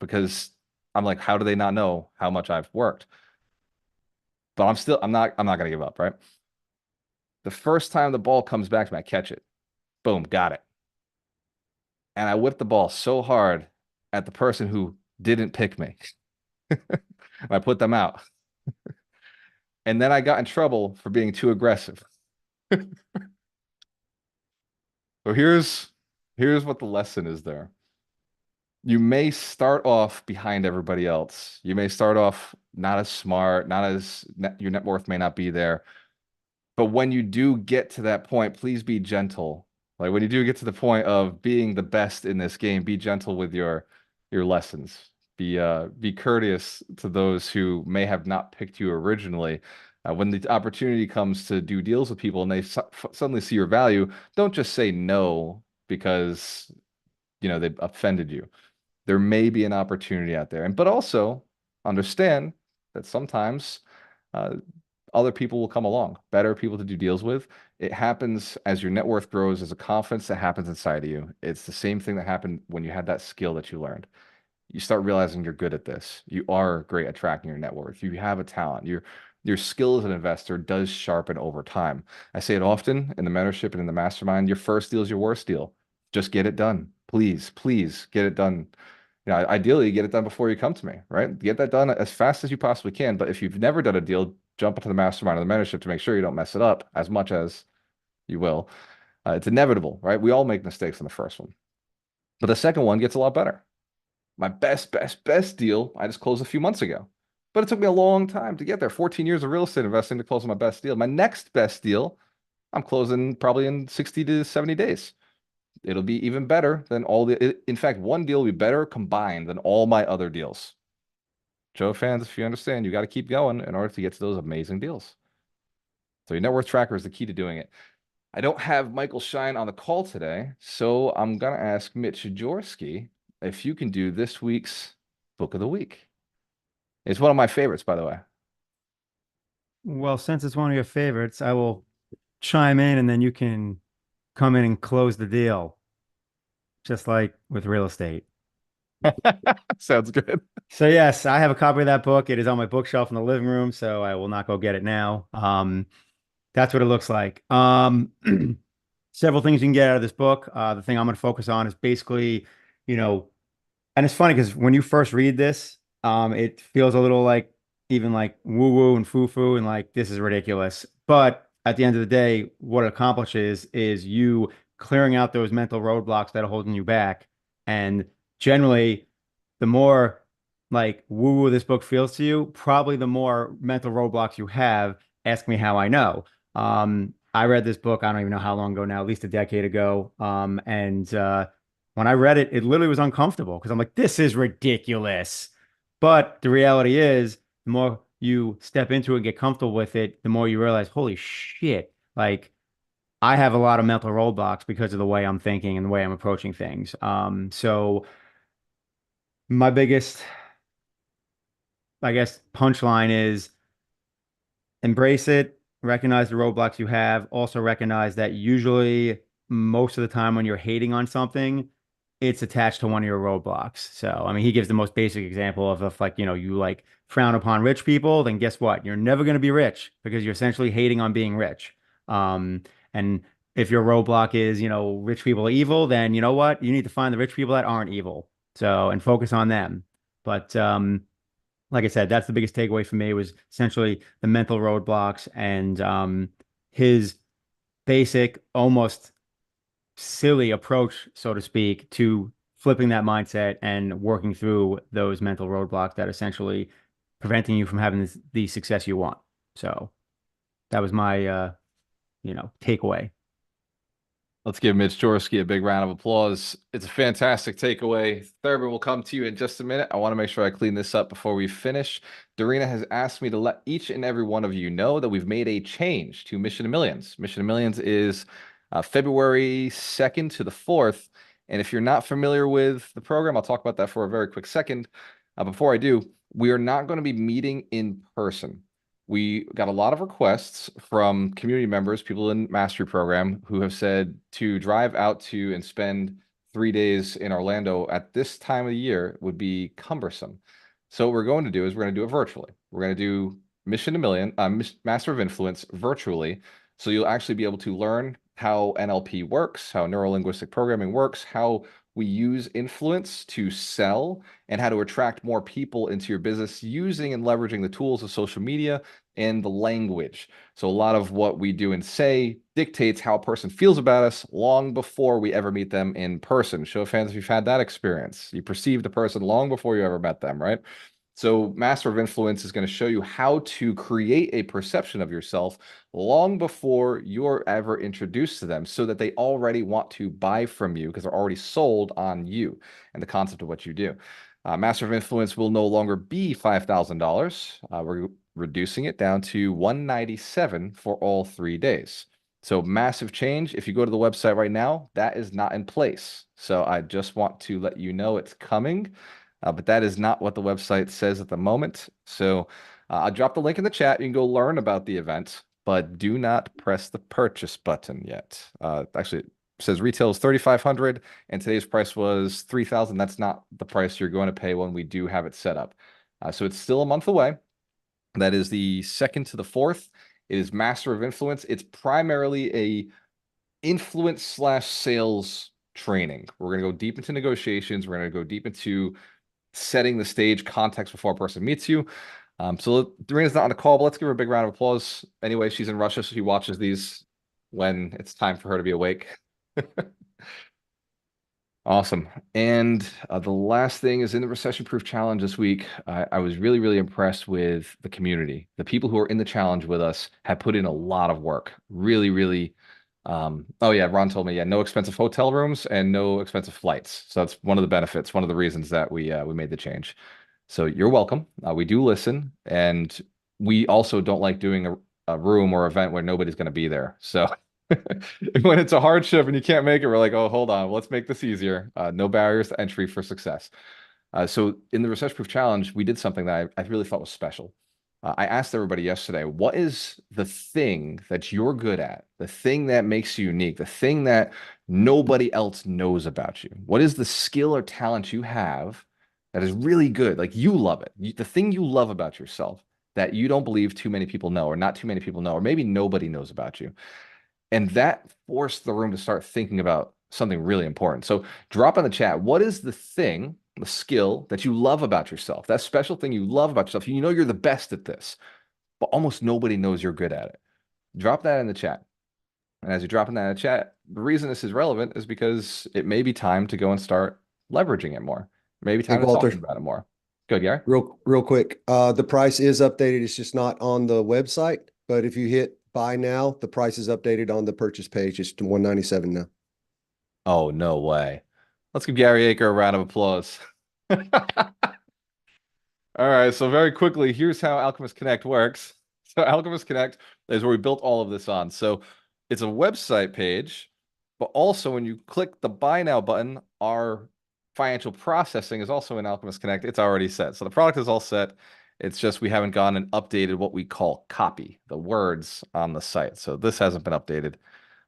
[SPEAKER 1] because I'm like, how do they not know how much I've worked? But I'm not gonna give up, right? The first time the ball comes back to me, I catch it. Boom, got it. And I whipped the ball so hard at the person who didn't pick me. I put them out. And then I got in trouble for being too aggressive. So here's what the lesson is there. You may start off behind everybody else. You may start off not as smart, not as your net worth may not be there. But when you do get to that point, please be gentle. Like when you do get to the point of being the best in this game, be gentle with your lessons. Be courteous to those who may have not picked you originally. When the opportunity comes to do deals with people and they suddenly see your value, don't just say no because they've offended you. There may be an opportunity out there, and but also understand that sometimes uh, other people will come along, better people to do deals with. It happens as your net worth grows, as a confidence that happens inside of you. It's the same thing that happened when you had that skill that you learned. You start realizing you're good at this. You are great at tracking your net worth. You have a talent. Your skill as an investor does sharpen over time. I say it often in the mentorship and in the mastermind. Your first deal is your worst deal. Just get it done. Please, please get it done. Ideally, get it done before you come to me, right? Get that done as fast as you possibly can. But if you've never done a deal, jump into the mastermind or the mentorship to make sure you don't mess it up as much as you will. It's inevitable, right? We all make mistakes in the first one, but the second one gets a lot better. My best deal I just closed a few months ago, but it took me a long time to get there. 14 years of real estate investing to close my best deal. My next best deal, I'm closing probably in 60 to 70 days. It'll be even better than in fact, one deal will be better combined than all my other deals. Joe fans, if you understand, you got to keep going in order to get to those amazing deals. So your net worth tracker is the key to doing it. I don't have Michael Shine on the call today, so I'm gonna ask Mitch Jaworski if you can do this week's book of the week. It's one of my favorites, by the way.
[SPEAKER 2] Well, since it's one of your favorites, I will chime in and then you can come in and close the deal, just like with real estate.
[SPEAKER 1] Sounds good.
[SPEAKER 2] So yes, I have a copy of that book. It is on my bookshelf in the living room, so I will not go get it now. That's what it looks like. Several things you can get out of this book. The thing I'm going to focus on is basically, you know, and it's funny because when you first read this, it feels a little like even like woo woo and foo foo and like this is ridiculous. But at the end of the day, what it accomplishes is you clearing out those mental roadblocks that are holding you back. And generally, the more like woo woo this book feels to you, probably the more mental roadblocks you have. Ask me how I know. I read this book, I don't even know how long ago now, at least a decade ago. And when I read it, it literally was uncomfortable because I'm like, this is ridiculous. But the reality is, the more you step into it and get comfortable with it, the more you realize, holy shit, like I have a lot of mental roadblocks because of the way I'm thinking and the way I'm approaching things. So my biggest, I guess, punchline is embrace it, recognize the roadblocks you have, also recognize that usually most of the time when you're hating on something, it's attached to one of your roadblocks. So, I mean, he gives the most basic example of if like, you like frown upon rich people, then guess what? You're never going to be rich because you're essentially hating on being rich. And if your roadblock is, rich people are evil, then you know what? You need to find the rich people that aren't evil. So, and focus on them. But like I said, that's the biggest takeaway for me was essentially the mental roadblocks and his basic, almost silly approach, so to speak, to flipping that mindset and working through those mental roadblocks that are essentially preventing you from having the success you want. So that was my takeaway.
[SPEAKER 1] Let's give Mitch Chorsky a big round of applause. It's a fantastic takeaway. Thurman will come to you in just a minute. I want to make sure I clean this up before we finish. Dorina has asked me to let each and every one of you know that we've made a change to Mission to Millions. Mission to Millions is February 2nd to the 4th. And if you're not familiar with the program, I'll talk about that for a very quick second. Before I do, we are not going to be meeting in person. We got a lot of requests from community members, people in mastery program, who have said to drive out to and spend 3 days in Orlando at this time of the year would be cumbersome. So what we're going to do is we're going to do it virtually. We're going to do Mission to Million, Master of Influence virtually. So you'll actually be able to learn how NLP works, how neuro-linguistic programming works, how we use influence to sell, and how to attract more people into your business using and leveraging the tools of social media and the language. So a lot of what we do and say dictates how a person feels about us long before we ever meet them in person. Show of hands if you've had that experience. You perceived a person long before you ever met them, right? So Master of Influence is going to show you how to create a perception of yourself long before you're ever introduced to them so that they already want to buy from you because they're already sold on you and the concept of what you do. Master of Influence will no longer be $5,000. We're reducing it down to $197 for all 3 days. So massive change. If you go to the website right now, that is not in place. So I just want to let you know it's coming. But that is not what the website says at the moment. So I'll drop the link in the chat. You can go learn about the event, but do not press the purchase button yet. Actually, it says retail is $3,500 and today's price was $3,000. That's not the price you're going to pay when we do have it set up. So it's still a month away. That is the 2nd to the 4th. It is Master of Influence. It's primarily a influence slash sales training. We're going to go deep into negotiations. We're going to go deep into setting the stage context before a person meets you. So Doreena's not on the call, but let's give her a big round of applause. Anyway, she's in Russia, so she watches these when it's time for her to be awake. Awesome. And the last thing is in the recession proof challenge this week. I was really, really impressed with the community. The people who are in the challenge with us have put in a lot of work. Really, really. Oh yeah, Ron told me, yeah, no expensive hotel rooms and no expensive flights. So that's one of the benefits, one of the reasons that we made the change. So you're welcome. We do listen, and we also don't like doing a room or event where nobody's going to be there. So when it's a hardship and you can't make it, we're like, oh, hold on, let's make this easier. No barriers to entry for success. So in the Recession Proof Challenge, we did something that I really thought was special. I asked everybody yesterday, what is the thing that you're good at? The thing that makes you unique, the thing that nobody else knows about you? What is the skill or talent you have that is really good? Like you love it. The thing you love about yourself that you don't believe too many people know, or not too many people know, or maybe nobody knows about you. And that forced the room to start thinking about something really important. So drop in the chat, what is the thing, the skill that you love about yourself? That special thing you love about yourself. You know you're the best at this, but almost nobody knows you're good at it. Drop that in the chat. And as you're dropping that in the chat, the reason this is relevant is because it may be time to go and start leveraging it more. Maybe
[SPEAKER 3] Hey,
[SPEAKER 1] time to
[SPEAKER 3] Walter,
[SPEAKER 1] talking about it more. Good, Gary.
[SPEAKER 3] real quick. The price is updated. It's just not on the website. But if you hit buy now, the price is updated on the purchase page. It's $197 now.
[SPEAKER 1] Oh, no way. Let's give Gary Aker a round of applause. All right, so very quickly, here's how Alchemist Connect works. So Alchemist Connect is where we built all of this on. So it's a website page, but also when you click the Buy Now button, our financial processing is also in Alchemist Connect. It's already set. So the product is all set. It's just we haven't gone and updated what we call copy, the words on the site. So this hasn't been updated.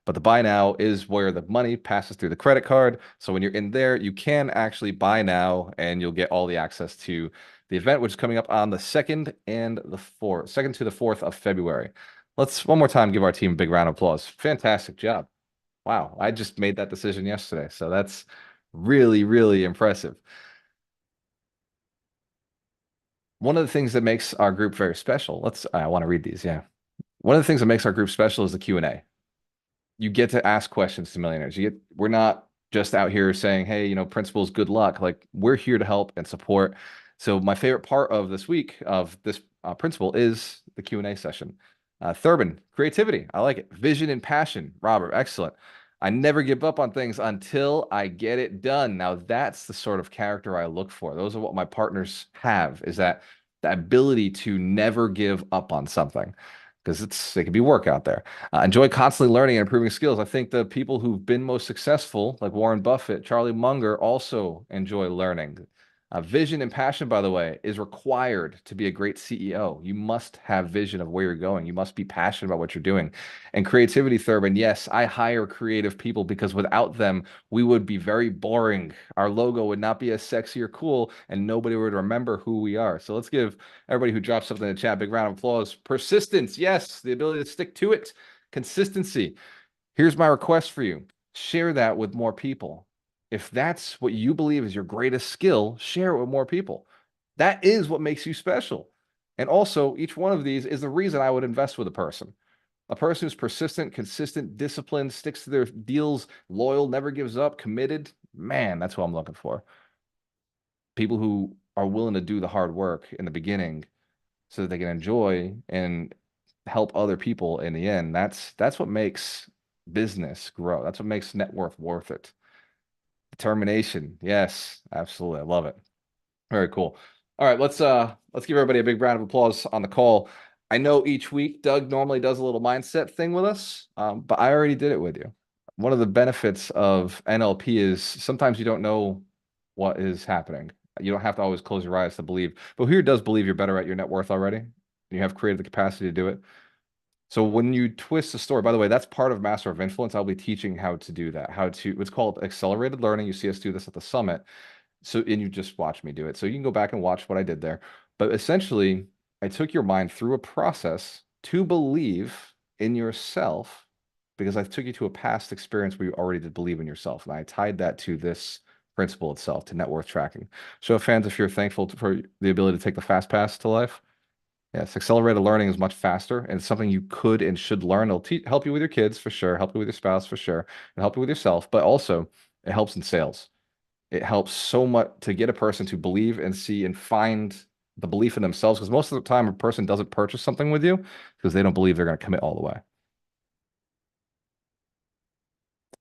[SPEAKER 1] But the buy now is where the money passes through the credit card. So when you're in there, you can actually buy now and you'll get all the access to the event, which is coming up on the 2nd and the 4th, 2nd to the 4th of February. Let's one more time give our team a big round of applause. Fantastic job. Wow. I just made that decision yesterday. So that's really, really impressive. One of the things that makes our group very special, I want to read these. Yeah. One of the things that makes our group special is the Q&A. You get to ask questions to millionaires. We're not just out here saying, hey, principals, good luck. Like we're here to help and support. So my favorite part of this week of this principle is the Q&A session. Thurban, creativity. I like it. Vision and passion. Robert, excellent. I never give up on things until I get it done. Now that's the sort of character I look for. Those are what my partners have, is that the ability to never give up on something, because it can be work out there. Enjoy constantly learning and improving skills. I think the people who've been most successful, like Warren Buffett, Charlie Munger, also enjoy learning. Vision and passion, by the way, is required to be a great CEO. You must have vision of where you're going. You must be passionate about what you're doing. And creativity, Thurman, yes, I hire creative people because without them, we would be very boring. Our logo would not be as sexy or cool, and nobody would remember who we are. So let's give everybody who dropped something in the chat a big round of applause. Persistence, yes, the ability to stick to it. Consistency. Here's my request for you. Share that with more people. If that's what you believe is your greatest skill, share it with more people. That is what makes you special. And also, each one of these is the reason I would invest with a person. A person who's persistent, consistent, disciplined, sticks to their deals, loyal, never gives up, committed. Man, that's what I'm looking for. People who are willing to do the hard work in the beginning so that they can enjoy and help other people in the end. That's what makes business grow. That's what makes net worth it. Determination. Yes, absolutely. I love it. Very cool. All right, let's give everybody a big round of applause on the call. I know each week Doug normally does a little mindset thing with us, but I already did it with you. One of the benefits of NLP is sometimes you don't know what is happening. You don't have to always close your eyes to believe. But who here does believe you're better at your net worth already? You have created the capacity to do it. So when you twist the story, by the way, that's part of Master of Influence. I'll be teaching how to do that, it's called accelerated learning. You see us do this at the summit. So, and you just watch me do it. So you can go back and watch what I did there. But essentially, I took your mind through a process to believe in yourself because I took you to a past experience where you already did believe in yourself. And I tied that to this principle itself, to net worth tracking. So fans, if you're thankful for the ability to take the fast pass to life, yes, accelerated learning is much faster and it's something you could and should learn. It'll help you with your kids for sure, help you with your spouse for sure, and help you with yourself, but also it helps in sales. It helps so much to get a person to believe and see and find the belief in themselves, because most of the time a person doesn't purchase something with you because they don't believe they're going to commit all the way.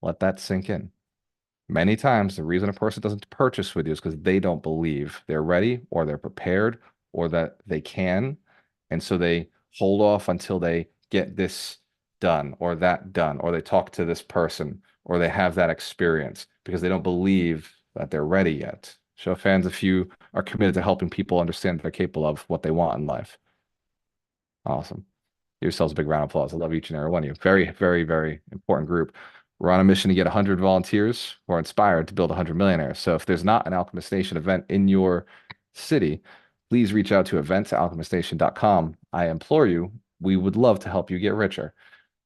[SPEAKER 1] Let that sink in. Many times the reason a person doesn't purchase with you is because they don't believe they're ready or they're prepared or that they can. And so they hold off until they get this done or that done, or they talk to this person or they have that experience because they don't believe that they're ready yet. Show of hands if you are committed to helping people understand they're capable of what they want in life. Awesome. Give yourselves a big round of applause. I love each and every one of you. Very, very, very important group. We're on a mission to get 100 volunteers who are inspired to build 100 millionaires. So if there's not an Alchemist Nation event in your city, please reach out to events@alchemistnation.com. I implore you, we would love to help you get richer.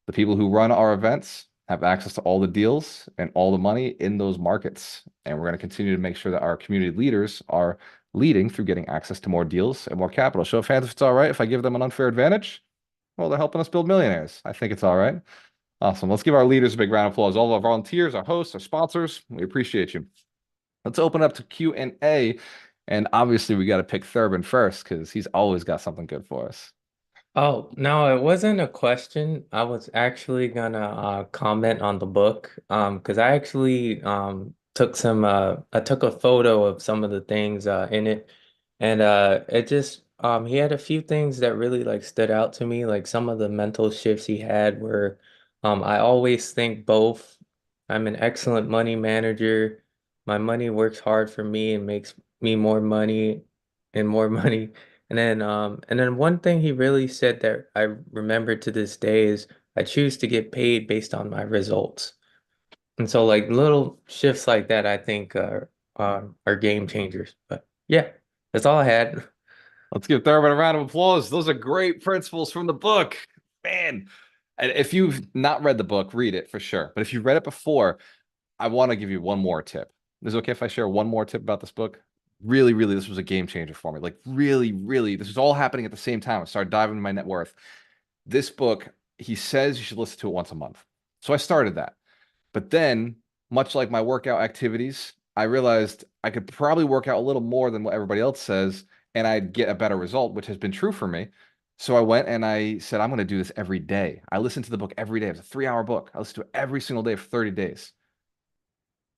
[SPEAKER 1] The people who run our events have access to all the deals and all the money in those markets. And we're going to continue to make sure that our community leaders are leading through getting access to more deals and more capital. Show of hands if it's all right if I give them an unfair advantage. Well, they're helping us build millionaires. I think it's all right. Awesome. Let's give our leaders a big round of applause. All of our volunteers, our hosts, our sponsors, we appreciate you. Let's open up to Q&A. And obviously, we got to pick Thurban first because he's always got something good for us.
[SPEAKER 4] Oh, no, it wasn't a question. I was actually gonna comment on the book. Because I actually I took a photo of some of the things in it, and it just he had a few things that really like stood out to me. Like some of the mental shifts he had were I always think both. I'm an excellent money manager. My money works hard for me and makes me more money and more money. And then one thing he really said that I remember to this day is I choose to get paid based on my results. And so like little shifts like that, I think are game changers. But yeah, that's all I had.
[SPEAKER 1] Let's give Thurman a round of applause. Those are great principles from the book. Man, and if you've not read the book, read it for sure. But if you've read it before, I want to give you one more tip. Is it okay if I share one more tip about this book? Really, really, this was a game changer for me. Like, really, really, this was all happening at the same time. I started diving into my net worth. This book, he says you should listen to it once a month. So I started that. But then, much like my workout activities, I realized I could probably work out a little more than what everybody else says, and I'd get a better result, which has been true for me. So I went and I said, I'm going to do this every day. I listened to the book every day. It was a 3-hour book. I listened to it every single day for 30 days.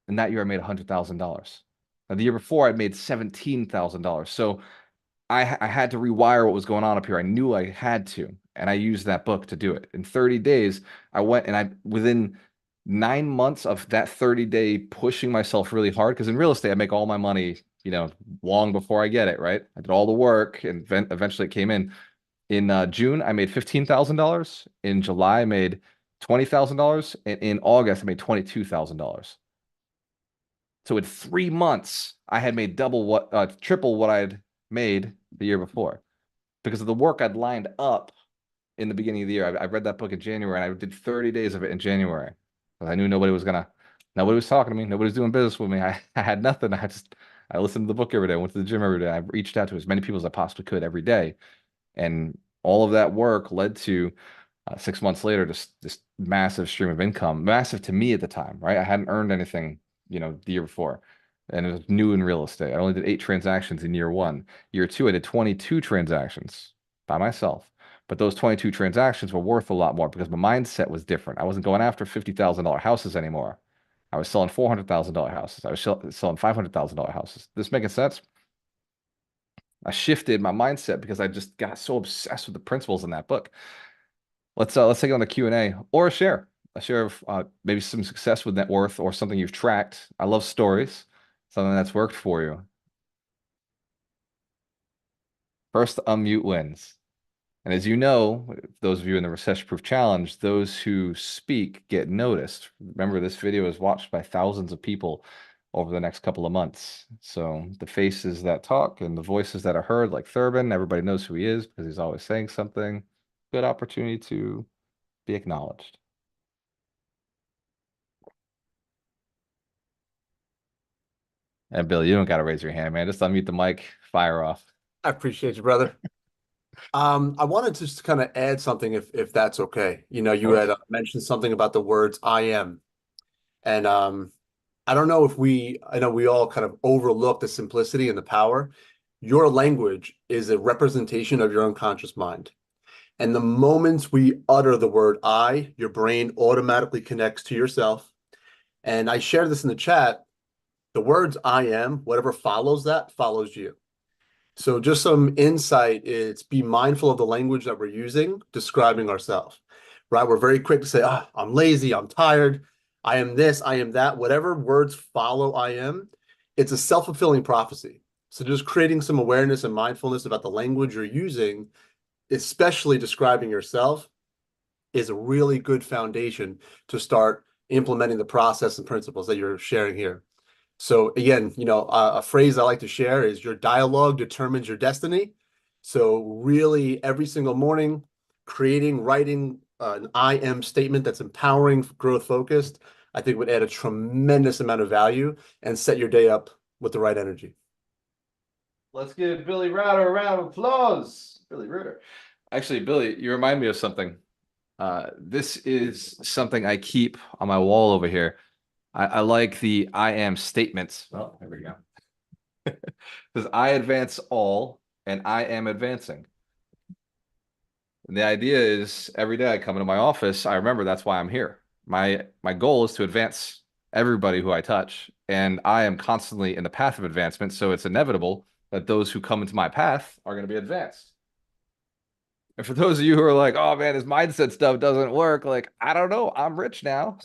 [SPEAKER 1] And that year I made $100,000. Now, the year before I made $17,000. So I had to rewire what was going on up here. I knew I had to, and I used that book to do it. In 30 days, I went and within 9 months of that 30-day pushing myself really hard, because in real estate, I make all my money, long before I get it, right? I did all the work and eventually it came in. In June, I made $15,000. In July, I made $20,000. And in August, I made $22,000. So in 3 months, I had made triple what I had made the year before because of the work I'd lined up in the beginning of the year. I read that book in January and I did 30 days of it in January. I knew nobody was talking to me. Nobody was doing business with me. I had nothing. I listened to the book every day. I went to the gym every day. I reached out to as many people as I possibly could every day. And all of that work led to 6 months later, this massive stream of income, massive to me at the time, right? I hadn't earned anything, the year before. And it was new in real estate. I only did 8 transactions in year 1. Year 2, I did 22 transactions by myself. But those 22 transactions were worth a lot more because my mindset was different. I wasn't going after $50,000 houses anymore. I was selling $400,000 houses. I was selling $500,000 houses. This making sense? I shifted my mindset because I just got so obsessed with the principles in that book. Let's take it on the Q&A or a share of maybe some success with net worth or something you've tracked. I love stories, something that's worked for you. First unmute wins. And as you know, those of you in the Recession Proof Challenge, those who speak get noticed. Remember, this video is watched by thousands of people over the next couple of months. So the faces that talk and the voices that are heard, like Thurbin, everybody knows who he is because he's always saying something. Good opportunity to be acknowledged. And Bill, you don't got to raise your hand, man. Just unmute the mic, fire off.
[SPEAKER 5] I appreciate you, brother. I wanted to just kind of add something if that's okay. You had mentioned something about the words I am. And I don't know I know we all kind of overlook the simplicity and the power. Your language is a representation of your unconscious mind. And the moment we utter the word I, your brain automatically connects to yourself. And I shared this in the chat. The words I am, whatever follows that, follows you. So just some insight is be mindful of the language that we're using, describing ourselves, right? We're very quick to say, I'm lazy, I'm tired, I am this, I am that. Whatever words follow I am, it's a self-fulfilling prophecy. So just creating some awareness and mindfulness about the language you're using, especially describing yourself, is a really good foundation to start implementing the process and principles that you're sharing here. So again, a phrase I like to share is your dialogue determines your destiny. So really every single morning, writing an I am statement that's empowering, growth focused, I think would add a tremendous amount of value and set your day up with the right energy.
[SPEAKER 1] Let's give Billy Rauter a round of applause. Billy Rauter. Actually, Billy, you remind me of something. This is something I keep on my wall over here. I like the I am statements. Oh, there we go. Because I advance all and I am advancing. And the idea is every day I come into my office, I remember that's why I'm here. My goal is to advance everybody who I touch, and I am constantly in the path of advancement, so it's inevitable that those who come into my path are going to be advanced. And for those of you who are like, oh man, this mindset stuff doesn't work, like, I don't know, I'm rich now.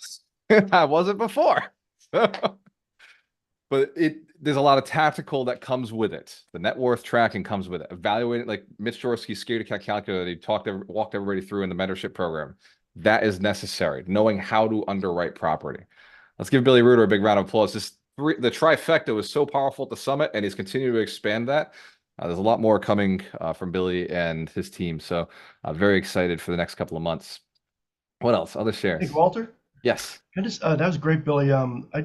[SPEAKER 1] I wasn't before. But there's a lot of tactical that comes with it. The net worth tracking comes with it. Evaluating, like Mitch Jaworski's Scaredy Cat calculator that he walked everybody through in the mentorship program. That is necessary. Knowing how to underwrite property. Let's give Billy Rauter a big round of applause. The trifecta was so powerful at the summit, and he's continuing to expand that. There's a lot more coming from Billy and his team. So very excited for the next couple of months. What else? Other shares?
[SPEAKER 6] Hey, Walter.
[SPEAKER 1] Yes.
[SPEAKER 6] That was great, Billy. I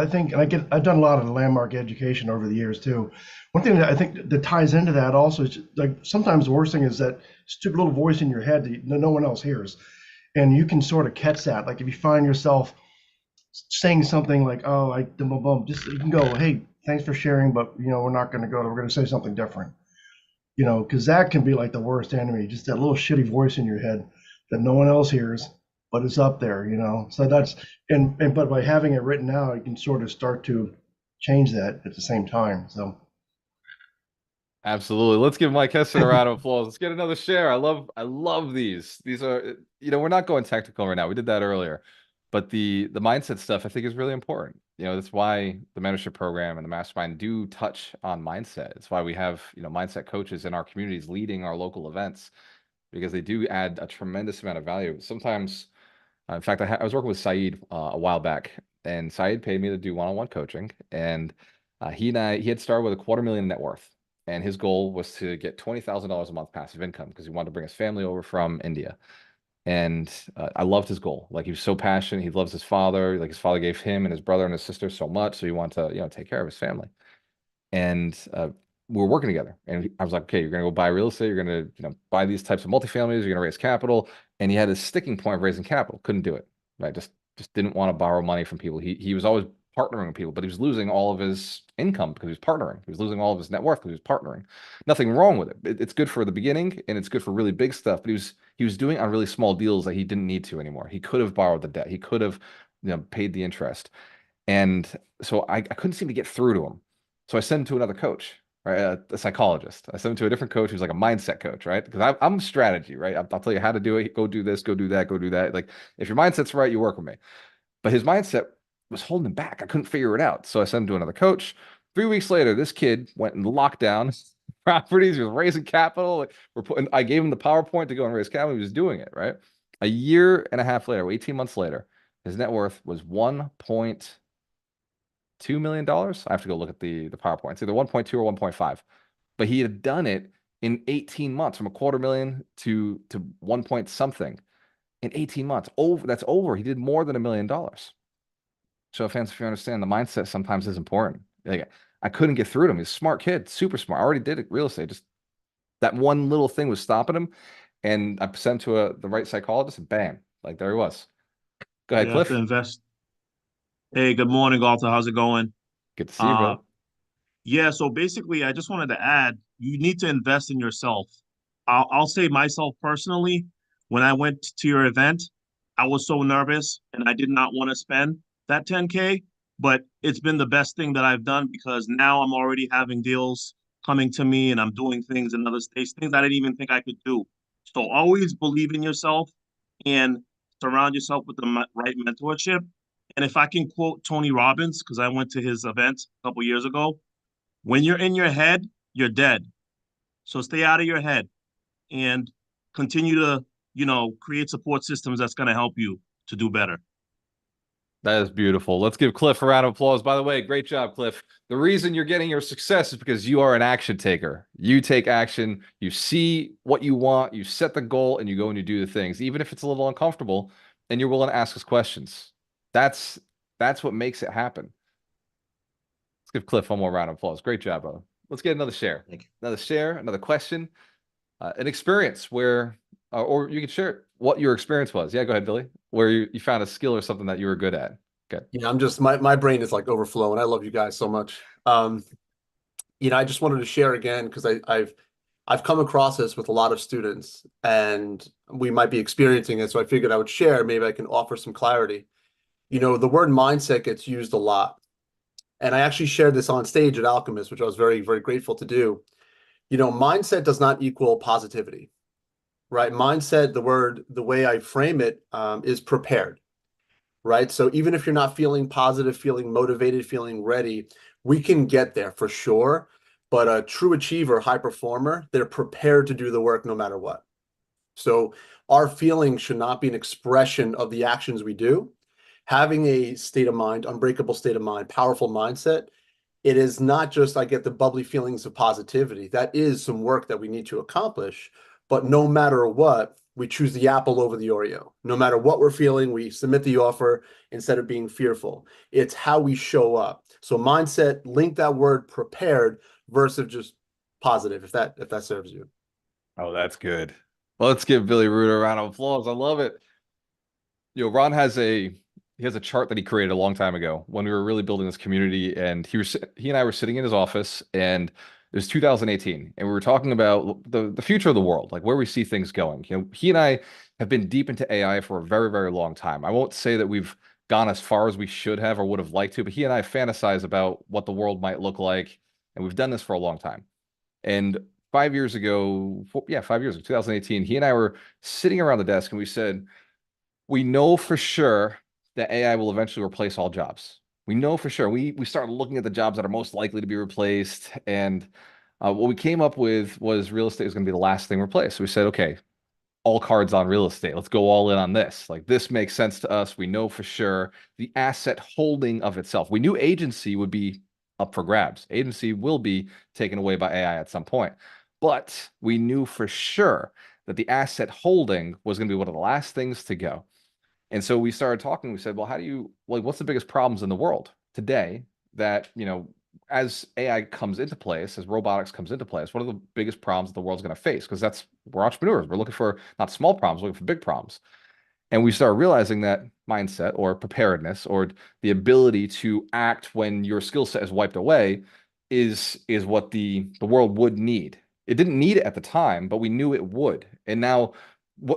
[SPEAKER 6] think, and I've done a lot of landmark education over the years too. One thing that I think that ties into that also is like sometimes the worst thing is that stupid little voice in your head that no one else hears, and you can sort of catch that. Like if you find yourself saying something like, "Oh, like boom, boom, boom," just you can go, "Hey, thanks for sharing, but we're not going to go. We're going to say something different." you know, because that can be like the worst enemy, just that little shitty voice in your head that no one else hears, but it's up there, you know. So that's but by having it written out, you can sort of start to change that at the same time. So
[SPEAKER 1] Absolutely. Let's give Mike Heston a round of applause. Let's get another share. I love these. These are, we're not going technical right now. We did that earlier. But the mindset stuff I think is really important. That's why the mentorship program and the mastermind do touch on mindset. It's why we have, mindset coaches in our communities leading our local events, because they do add a tremendous amount of value. Sometimes, in fact, I was working with Saeed a while back, and Saeed paid me to do one-on-one coaching, and he had started with $250,000 net worth. And his goal was to get $20,000 a month passive income because he wanted to bring his family over from India. And I loved his goal. Like, he was so passionate. He loves his father. Like, his father gave him and his brother and his sister so much. So he wanted to, take care of his family. And we were working together. And I was like, okay, you're going to go buy real estate. You're going to, buy these types of multifamilies. You're going to raise capital. And he had a sticking point of raising capital. Couldn't do it. Right. Just didn't want to borrow money from people. He was always partnering with people, but he was losing all of his income because he was partnering. He was losing all of his net worth because he was partnering. Nothing wrong with it. It's good for the beginning and it's good for really big stuff, but he was doing it on really small deals that he didn't need to anymore. He could have borrowed the debt. He could have, paid the interest. And so I couldn't seem to get through to him. So I sent him to another coach, right? A psychologist. I sent him to a different coach who's like a mindset coach, right? Because I'm strategy, right? I'll tell you how to do it. Go do this, go do that, go do that. Like, if your mindset's right, you work with me. But his mindset was holding him back. I couldn't figure it out. So I sent him to another coach. 3 weeks later, this kid went and locked down properties. He was raising capital. I gave him the PowerPoint to go and raise capital. He was doing it, right? A year and a half later, 18 months later, his net worth was $1.2 million. I have to go look at the PowerPoint. It's either 1.2 or 1.5. But he had done it in 18 months, from $250,000 to 1 point something in 18 months. That's over. He did more than $1 million. So, fans, if you understand, the mindset sometimes is important. Like, I couldn't get through to him. He's a smart kid, super smart. I already did it, real estate. Just that one little thing was stopping him. And I sent him to the right psychologist, and bam, like, there he was. Go ahead,
[SPEAKER 7] You have
[SPEAKER 1] Cliff.
[SPEAKER 7] to invest. Hey, good morning, Alta. How's it going?
[SPEAKER 1] Good to see you, brother.
[SPEAKER 7] Yeah, so basically, I just wanted to add, you need to invest in yourself. I'll say myself personally, when I went to your event, I was so nervous and I did not want to spend that 10K, but it's been the best thing that I've done because now I'm already having deals coming to me and I'm doing things in other states, things I didn't even think I could do. So always believe in yourself and surround yourself with the right mentorship. And if I can quote Tony Robbins, because I went to his event a couple years ago, when you're in your head, you're dead. So stay out of your head and continue to, create support systems that's going to help you to do better.
[SPEAKER 1] That is beautiful. Let's give Cliff a round of applause. By the way, great job, Cliff. The reason you're getting your success is because you are an action taker. You take action, you see what you want, you set the goal, and you go and you do the things, even if it's a little uncomfortable, and you're willing to ask us questions. That's what makes it happen. Let's give Cliff one more round of applause. Great job, brother. Let's get another share.
[SPEAKER 3] Thank you.
[SPEAKER 1] Another share, another question, an experience where, or you can share what your experience was. Yeah, go ahead, Billy. Where you found a skill or something that you were good at. Good.
[SPEAKER 5] Yeah, I'm just my brain is like overflowing. I love you guys so much. I just wanted to share again because I've come across this with a lot of students and we might be experiencing it. So I figured I would share. Maybe I can offer some clarity. The word mindset gets used a lot. And I actually shared this on stage at Alchemist, which I was very, very grateful to do. Mindset does not equal positivity, right? Mindset, the way I frame it, is prepared, right? So even if you're not feeling positive, feeling motivated, feeling ready, we can get there for sure. But a true achiever, high performer, they're prepared to do the work no matter what. So our feelings should not be an expression of the actions we do. Having a state of mind, unbreakable state of mind, powerful mindset, it is not just I get the bubbly feelings of positivity. That is some work that we need to accomplish. But no matter what, we choose the apple over the Oreo. No matter what we're feeling, we submit the offer instead of being fearful. It's how we show up. So mindset, link that word prepared versus just positive, if that serves you.
[SPEAKER 1] Oh, that's good. Well, let's give Billy Reuter a round of applause. I love it. Ron has a chart that he created a long time ago when we were really building this community, and he and I were sitting in his office, and It was 2018, and we were talking about the future of the world, like where we see things going. You know, he and I have been deep into AI for a very, very long time. I won't say that we've gone as far as we should have or would have liked to, but he and I fantasize about what the world might look like, and we've done this for a long time. And 5 years ago, yeah, 5 years ago, 2018, he and I were sitting around the desk, and we said, we know for sure that AI will eventually replace all jobs. We know for sure. We started looking at the jobs that are most likely to be replaced, and what we came up with was real estate is going to be the last thing replaced. So we said, okay, all cards on real estate. Let's go all in on this. Like this makes sense to us. We know for sure the asset holding of itself. We knew agency would be up for grabs. Agency will be taken away by AI at some point. But we knew for sure that the asset holding was going to be one of the last things to go. And so we started talking. We said, well, how do you, like, what's the biggest problems in the world today that, you know, as AI comes into place, as robotics comes into place, what are the biggest problems the world's going to face? Because we're entrepreneurs. We're looking for not small problems, we're looking for big problems. And we started realizing that mindset or preparedness or the ability to act when your skill set is wiped away is what the world would need. It didn't need it at the time, but we knew it would. And now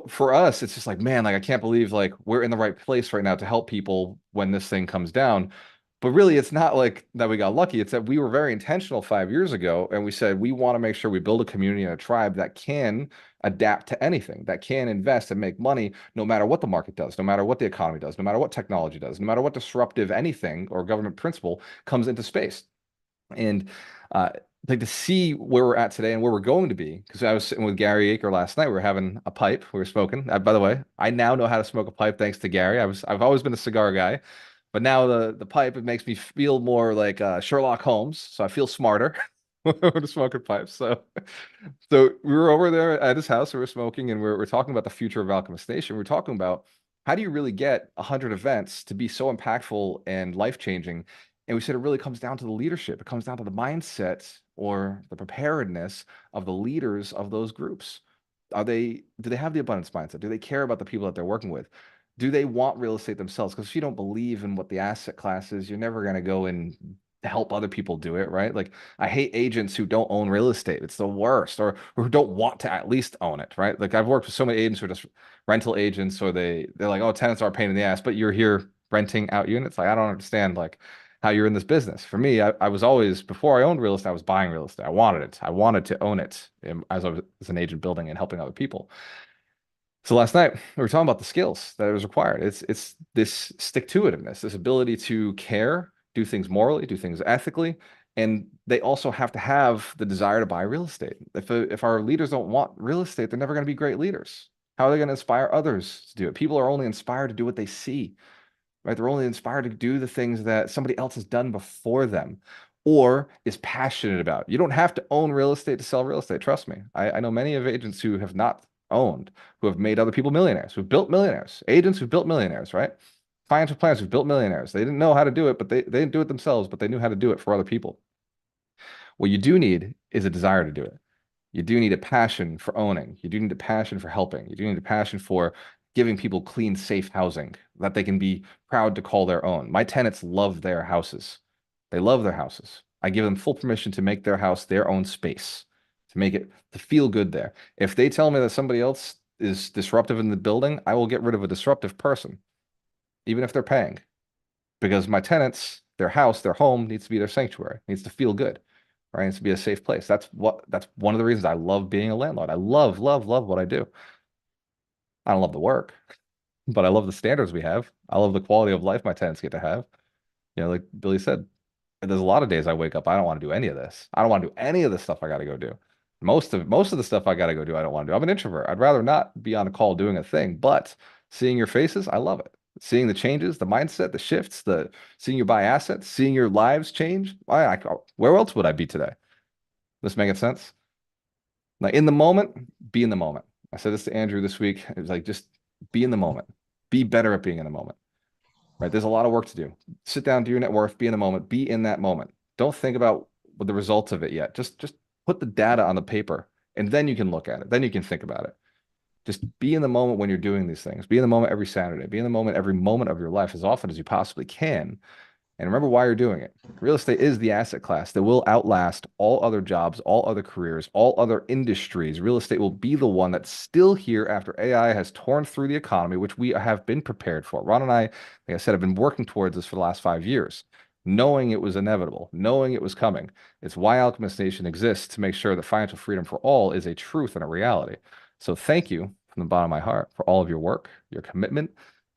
[SPEAKER 1] for us, it's just like, man, like I can't believe like we're in the right place right now to help people when this thing comes down. But really, it's not like that we got lucky. It's that we were very intentional 5 years ago, and we said we want to make sure we build a community and a tribe that can adapt to anything, that can invest and make money no matter what the market does, no matter what the economy does, no matter what technology does, no matter what disruptive anything or government principle comes into space. And like to see where we're at today and where we're going to be, because I was sitting with Gary Aker last night. We were having a pipe. We were smoking. By the way, I now know how to smoke a pipe thanks to Gary. I've always been a cigar guy, but now the pipe, it makes me feel more like Sherlock Holmes. So I feel smarter when smoking pipes. So we were over there at his house. We were smoking, and we're talking about the future of Alchemist Nation. We're talking about how do you really get 100 events to be so impactful and life changing. And we said it really comes down to the leadership. It comes down to the mindset or the preparedness of the leaders of those groups. Do they have the abundance mindset? Do they care about the people that they're working with? Do they want real estate themselves? Because if you don't believe in what the asset class is, you're never going to go and help other people do it, right? Like I hate agents who don't own real estate. It's the worst, or who don't want to at least own it, right? Like I've worked with so many agents who are just rental agents, or they're like, oh, tenants are a pain in the ass, but you're here renting out units. Like I don't understand like how you're in this business. For me, I was always, before I owned real estate, I was buying real estate. I wanted it. I wanted to own it as I was as an agent building and helping other people. So last night we were talking about the skills that it was required. It's this stick-to-itiveness, this ability to care, do things morally, do things ethically, and they also have to have the desire to buy real estate. If our leaders don't want real estate, they're never going to be great leaders. How are they going to inspire others to do it? People are only inspired to do what they see, right? They're only inspired to do the things that somebody else has done before them or is passionate about. You don't have to own real estate to sell real estate. Trust me. I know many of agents who have not owned, who have made other people millionaires, who've built millionaires, agents who've built millionaires, right? Financial planners who've built millionaires. They didn't know how to do it, but they didn't do it themselves, but they knew how to do it for other people. What you do need is a desire to do it. You do need a passion for owning. You do need a passion for helping. You do need a passion for giving people clean, safe housing that they can be proud to call their own. My tenants love their houses. They love their houses. I give them full permission to make their house their own space, to make it to feel good there. If they tell me that somebody else is disruptive in the building, I will get rid of a disruptive person, even if they're paying, because my tenants, their house, their home needs to be their sanctuary, needs to feel good, right? It needs to be a safe place. That's one of the reasons I love being a landlord. I love, love, love what I do. I don't love the work, but I love the standards we have. I love the quality of life my tenants get to have. You know, like Billy said, there's a lot of days I wake up, I don't want to do any of this. I don't want to do any of the stuff I got to go do. Most of the stuff I got to go do, I don't want to do. I'm an introvert. I'd rather not be on a call doing a thing, but seeing your faces, I love it. Seeing the changes, the mindset, the shifts, seeing you buy assets, seeing your lives change. Where else would I be today? This making sense? Like in the moment, be in the moment. I said this to Andrew this week. It was like, just be in the moment. Be better at being in the moment, right? There's a lot of work to do. Sit down, do your net worth, be in the moment, be in that moment. Don't think about what the results of it yet. Just put the data on the paper, and then you can look at it. Then you can think about it. Just be in the moment when you're doing these things. Be in the moment every Saturday. Be in the moment every moment of your life as often as you possibly can. And remember why you're doing it. Real estate is the asset class that will outlast all other jobs, all other careers, all other industries. Real estate will be the one that's still here after AI has torn through the economy, which we have been prepared for. Ron and I, like I said, have been working towards this for the last 5 years, knowing it was inevitable, knowing it was coming. It's why Alchemist Nation exists, to make sure that financial freedom for all is a truth and a reality. So thank you from the bottom of my heart for all of your work, your commitment,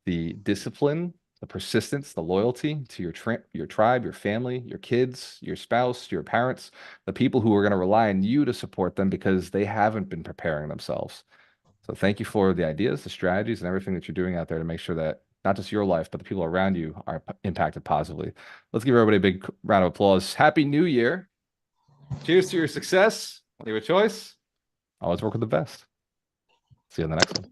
[SPEAKER 1] the discipline, the persistence, the loyalty to your tribe, your family, your kids, your spouse, your parents, the people who are going to rely on you to support them because they haven't been preparing themselves. So thank you for the ideas, the strategies, and everything that you're doing out there to make sure that not just your life, but the people around you are impacted positively. Let's give everybody a big round of applause. Happy New Year. Cheers to your success. When you have a choice, always work with the best. See you on the next one.